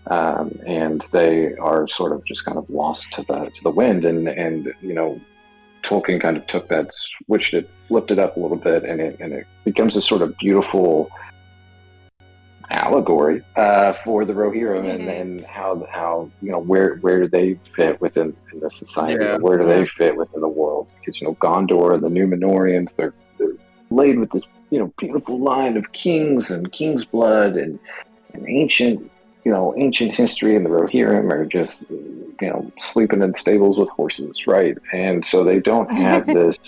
Speaker 2: and they are sort of just kind of lost to the wind. And Tolkien kind of took that, switched it, flipped it up a little bit, and it becomes a sort of beautiful allegory for the Rohirrim and how where do they fit within the society? Yeah. Where do they fit within the world? Because Gondor and the Númenóreans, they're laid with this beautiful line of kings and king's blood and ancient history, and the Rohirrim are just sleeping in stables with horses, right? And so they don't have this.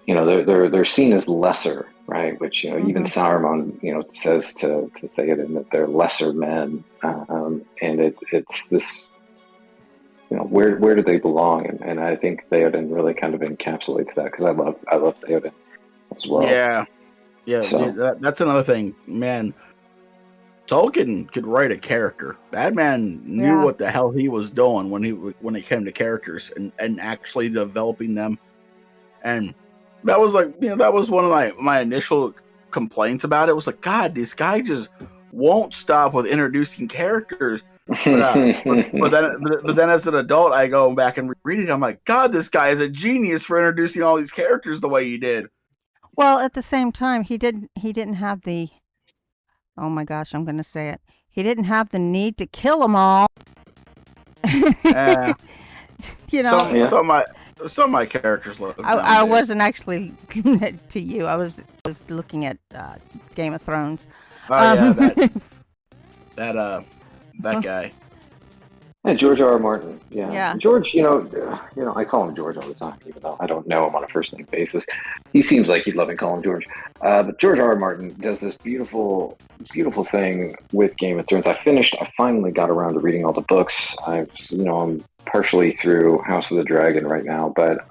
Speaker 2: They're seen as lesser. Right, which even Saruman says to Theoden that they're lesser men, and it's this where do they belong? And I think Theoden really kind of encapsulates that, because I love Theoden as well.
Speaker 3: Yeah,
Speaker 2: So
Speaker 3: that's another thing, man. Tolkien could write a character. That man knew what the hell he was doing when it came to characters and actually developing them. And that was that was one of my initial complaints about it. Was like, God, this guy just won't stop with introducing characters. But then as an adult, I go back and reread it. I'm like, God, this guy is a genius for introducing all these characters the way he did.
Speaker 1: Well, at the same time, he didn't have the, oh my gosh, I'm going to say it. He didn't have the need to kill them all. You know,
Speaker 3: some of my characters look.
Speaker 1: I wasn't actually to you. I was looking at Game of Thrones.
Speaker 3: Oh yeah, that guy.
Speaker 2: And George R. R. Martin,
Speaker 1: Yeah.
Speaker 2: George, I call him George all the time, even though I don't know him on a first name basis. He seems like he'd let me call him George. But George R. R. Martin does this beautiful, beautiful thing with Game of Thrones. I finally got around to reading all the books. I'm partially through House of the Dragon right now, but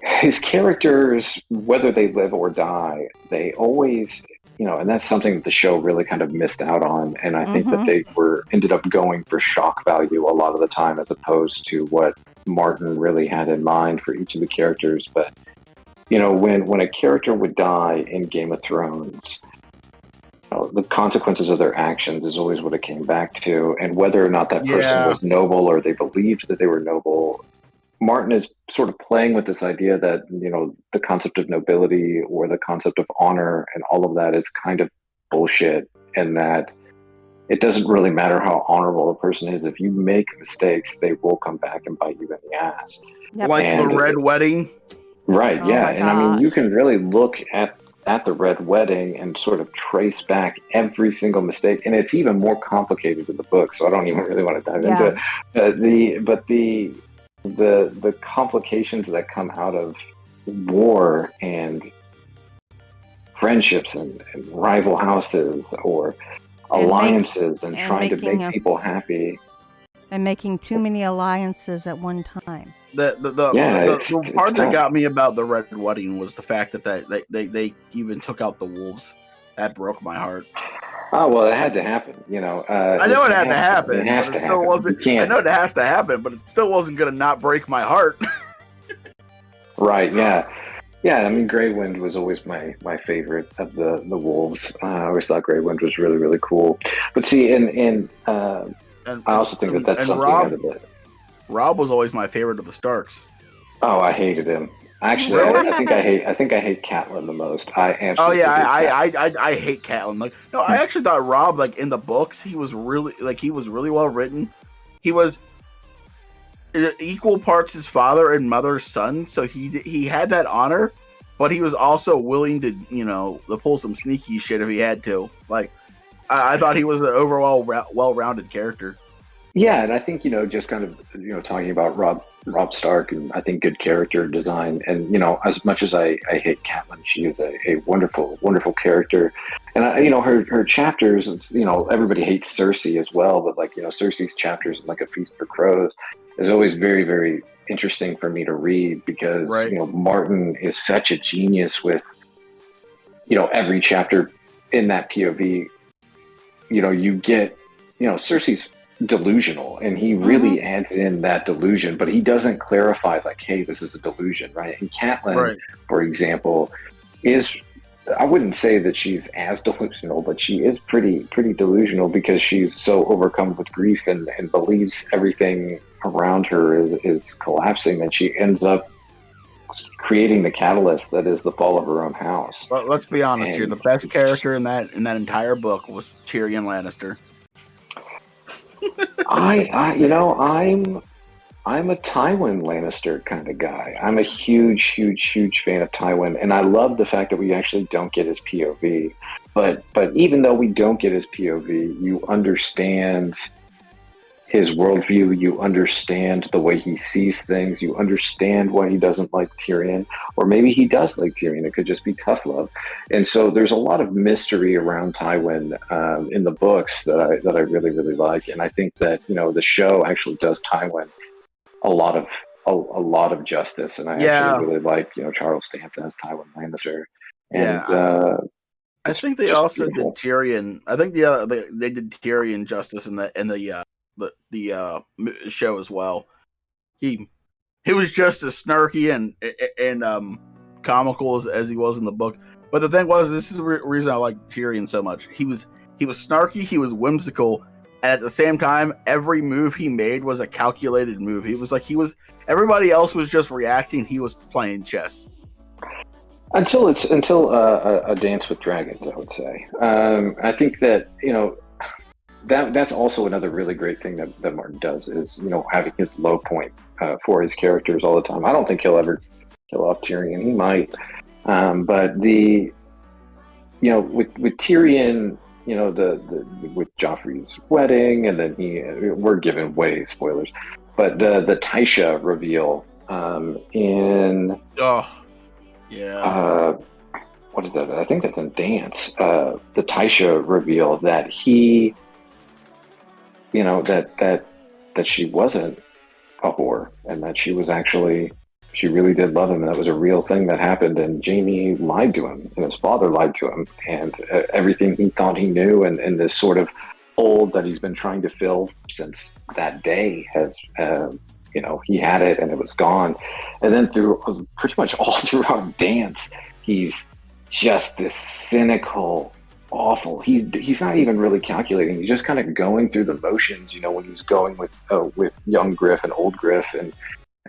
Speaker 2: his characters, whether they live or die, they always, and that's something that the show really kind of missed out on. And I think that they ended up going for shock value a lot of the time, as opposed to what Martin really had in mind for each of the characters. But, when a character would die in Game of Thrones, the consequences of their actions is always what it came back to. And whether or not that person was noble, or they believed that they were noble, Martin is sort of playing with this idea that, the concept of nobility or the concept of honor and all of that is kind of bullshit, and that it doesn't really matter how honorable a person is. If you make mistakes, they will come back and bite you in the ass.
Speaker 1: Yep.
Speaker 3: Like the Red Wedding?
Speaker 2: Right,
Speaker 1: Oh
Speaker 2: yeah.
Speaker 1: my
Speaker 2: And I mean,
Speaker 1: gosh.
Speaker 2: you can really look at the Red Wedding and sort of trace back every single mistake. And it's even more complicated in the book, so I don't even really want to dive into it. The complications that come out of war and friendships and rival houses or alliances and trying to make people happy,
Speaker 1: and making too many alliances at one time.
Speaker 3: The part that got me about the Red Wedding was the fact that they even took out the wolves. That broke my heart.
Speaker 2: Oh, well, it had to happen,
Speaker 3: I know it had to happen.
Speaker 2: It has to happen.
Speaker 3: I know it has to happen, but it still wasn't going to not break my heart.
Speaker 2: Right, yeah. Yeah, I mean, Grey Wind was always my favorite of the wolves. I always thought Grey Wind was really, really cool. But see, I also think that's something out of it.
Speaker 3: Rob was always my favorite of the Starks.
Speaker 2: Oh, I hated him. Actually, I think I hate Catelyn the most. I hate
Speaker 3: Catelyn. I actually thought Rob, in the books, he was really well written. He was equal parts his father and mother's son, so he had that honor, but he was also willing to to pull some sneaky shit if he had to. I thought he was an overall well-rounded character.
Speaker 2: Yeah, and I think just kind of talking about Rob Stark, and I think good character design, and as much as I hate Catelyn, she is a wonderful, wonderful character, and her chapters, everybody hates Cersei as well, but Cersei's chapters in A Feast for Crows is always very, very interesting for me to read, because Martin is such a genius with every chapter in that POV. You get Cersei's delusional, and he really adds in that delusion, but he doesn't clarify hey, this is a delusion, right? And Catelyn, for example, is, I wouldn't say that she's as delusional, but she is pretty delusional, because she's so overcome with grief and believes everything around her is collapsing, that she ends up creating the catalyst that is the fall of her own house.
Speaker 3: Well, let's be honest here. The best character in that entire book was Tyrion Lannister.
Speaker 2: I'm a Tywin Lannister kind of guy. I'm a huge fan of Tywin, and I love the fact that we actually don't get his POV. But even though we don't get his POV, you understand his worldview. You understand the way he sees things. You understand why he doesn't like Tyrion, or maybe he does like Tyrion. It could just be tough love. And so there's a lot of mystery around Tywin in the books that I really really like. And I think that the show actually does Tywin a lot of a lot of justice. And I actually really like Charles Dance as Tywin Lannister. And
Speaker 3: I think they also did Tyrion. I think they did Tyrion justice in the show as well. He was just as snarky and comical as he was in the book. But the thing was, this is the reason I like Tyrion so much. He was snarky. He was whimsical, and at the same time, every move he made was a calculated move. Everybody else was just reacting. He was playing chess.
Speaker 2: Until a Dance with Dragons, I would say. I think that that's also another really great thing that Martin does is having his low point for his characters all the time. I don't think he'll ever kill off Tyrion. He might, but with Tyrion, with Joffrey's wedding, and then we're giving way spoilers, but the Taisha reveal in.
Speaker 3: Yeah.
Speaker 2: What is that? I think that's in Dance. The Taisha reveal that he, that she wasn't a whore, and that she really did love him, and that was a real thing that happened. And Jaime lied to him, and his father lied to him, and everything he thought he knew, and this sort of hole that he's been trying to fill since that day has. He had it and it was gone. And then through pretty much all throughout Dance, he's just this cynical, awful. He's not even really calculating. He's just kind of going through the motions, when he's going with young Griff and old Griff, and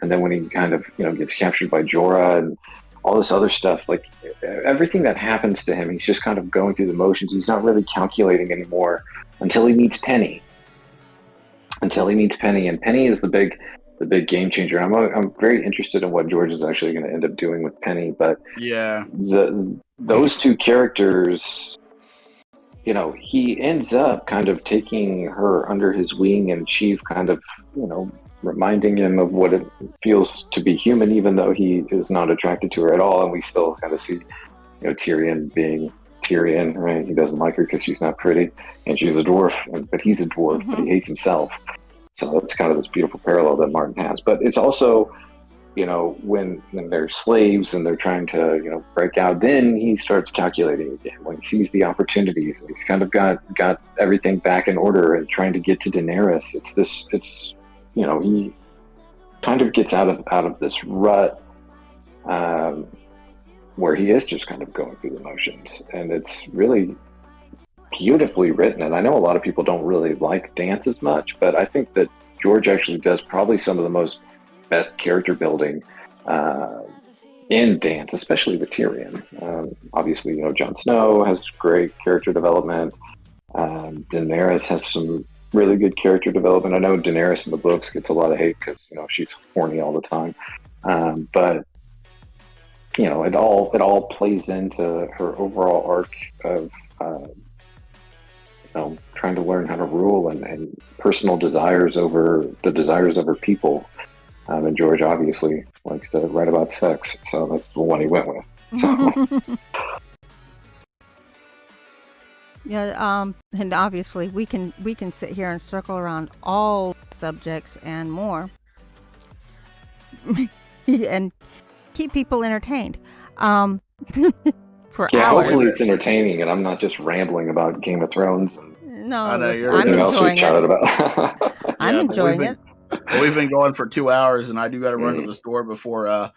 Speaker 2: then when he kind of gets captured by Jorah and all this other stuff. Like everything that happens to him, he's just kind of going through the motions. He's not really calculating anymore until he meets Penny. And Penny is the big game changer. I'm very interested in what George is actually going to end up doing with Penny, but
Speaker 3: yeah,
Speaker 2: those two characters, he ends up kind of taking her under his wing, and she's kind of reminding him of what it feels to be human, even though he is not attracted to her at all. And we still kind of see Tyrion being Tyrion, right? He doesn't like her because she's not pretty, and she's a dwarf, but he's a dwarf, but he hates himself. So it's kind of this beautiful parallel that Martin has. But it's also, when they're slaves and they're trying to, break out, then he starts calculating again. When he sees the opportunities, and he's kind of got everything back in order and trying to get to Daenerys. He kind of gets out of this rut where he is just kind of going through the motions. And it's really beautifully written, and I know a lot of people don't really like Dance as much, but I think that George actually does probably some of the best character building in Dance, especially with Tyrion. Obviously, Jon Snow has great character development. Daenerys has some really good character development. I know Daenerys in the books gets a lot of hate because she's horny all the time, but it all plays into her overall arc of trying to learn how to rule and personal desires over people. And George obviously likes to write about sex, so that's the one he went with. So.
Speaker 1: Yeah, and obviously we can sit here and circle around all subjects and more, and keep people entertained. For hours.
Speaker 2: Hopefully it's entertaining, and I'm not just rambling about Game of Thrones and
Speaker 1: no,
Speaker 3: I know,
Speaker 2: everything else we chatted about.
Speaker 1: I'm enjoying it.
Speaker 3: We've been going for 2 hours, and I do got to run to the store before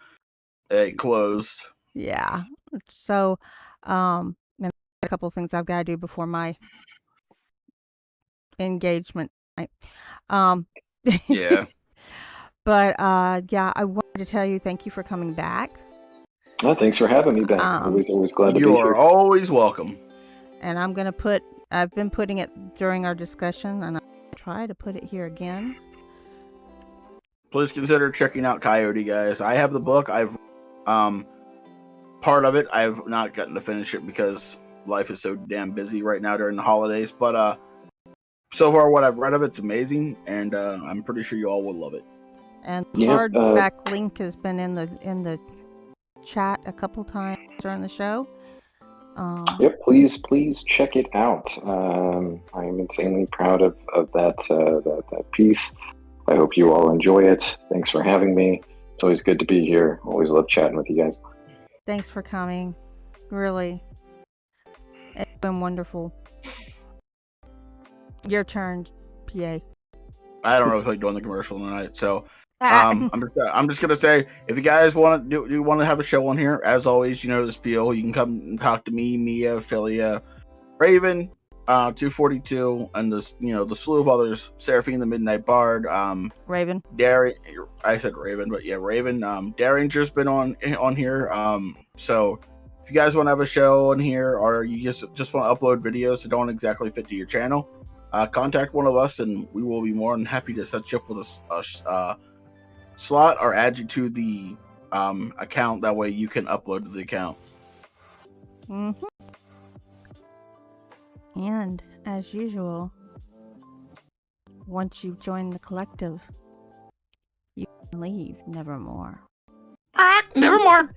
Speaker 3: it closed.
Speaker 1: Yeah. So, and a couple of things I've got to do before my engagement.
Speaker 3: Yeah.
Speaker 1: But yeah, I wanted to tell you thank you for coming back.
Speaker 2: Oh, thanks for having me back. Always glad to be here.
Speaker 3: You are always welcome.
Speaker 1: And I've been putting it during our discussion, and I'll try to put it here again.
Speaker 3: Please consider checking out Coyote, guys. I have the book. I've part of it. I've not gotten to finish it because life is so damn busy right now during the holidays. But so far, what I've read of it's amazing, and I'm pretty sure you all will love it.
Speaker 1: And
Speaker 2: Yep,
Speaker 1: hardback link has been in the chat a couple times during the show.
Speaker 2: Yep, please check it out. I am insanely proud of that piece. I hope you all enjoy it. Thanks for having me. It's always good to be here. Always love chatting with you guys.
Speaker 1: Thanks for coming. Really, it's been wonderful. Your turn, PA.
Speaker 3: I don't know if I'm doing the commercial tonight, so I'm just gonna say, if you guys want to do want to have a show on here, as always, you know the spiel. You can come and talk to me, Mia, Filia, Raven, 242, and the slew of others, Seraphine the Midnight Bard,
Speaker 1: Raven.
Speaker 3: Darren. I said Raven, but yeah, Raven. Darringer's been on here. So if you guys want to have a show on here, or you just want to upload videos that don't exactly fit to your channel, contact one of us, and we will be more than happy to set you up with a slot or add you to the account. That way you can upload to the account.
Speaker 1: Mm-hmm. And as usual, once you've joined the collective, you can leave Nevermore.
Speaker 3: Nevermore.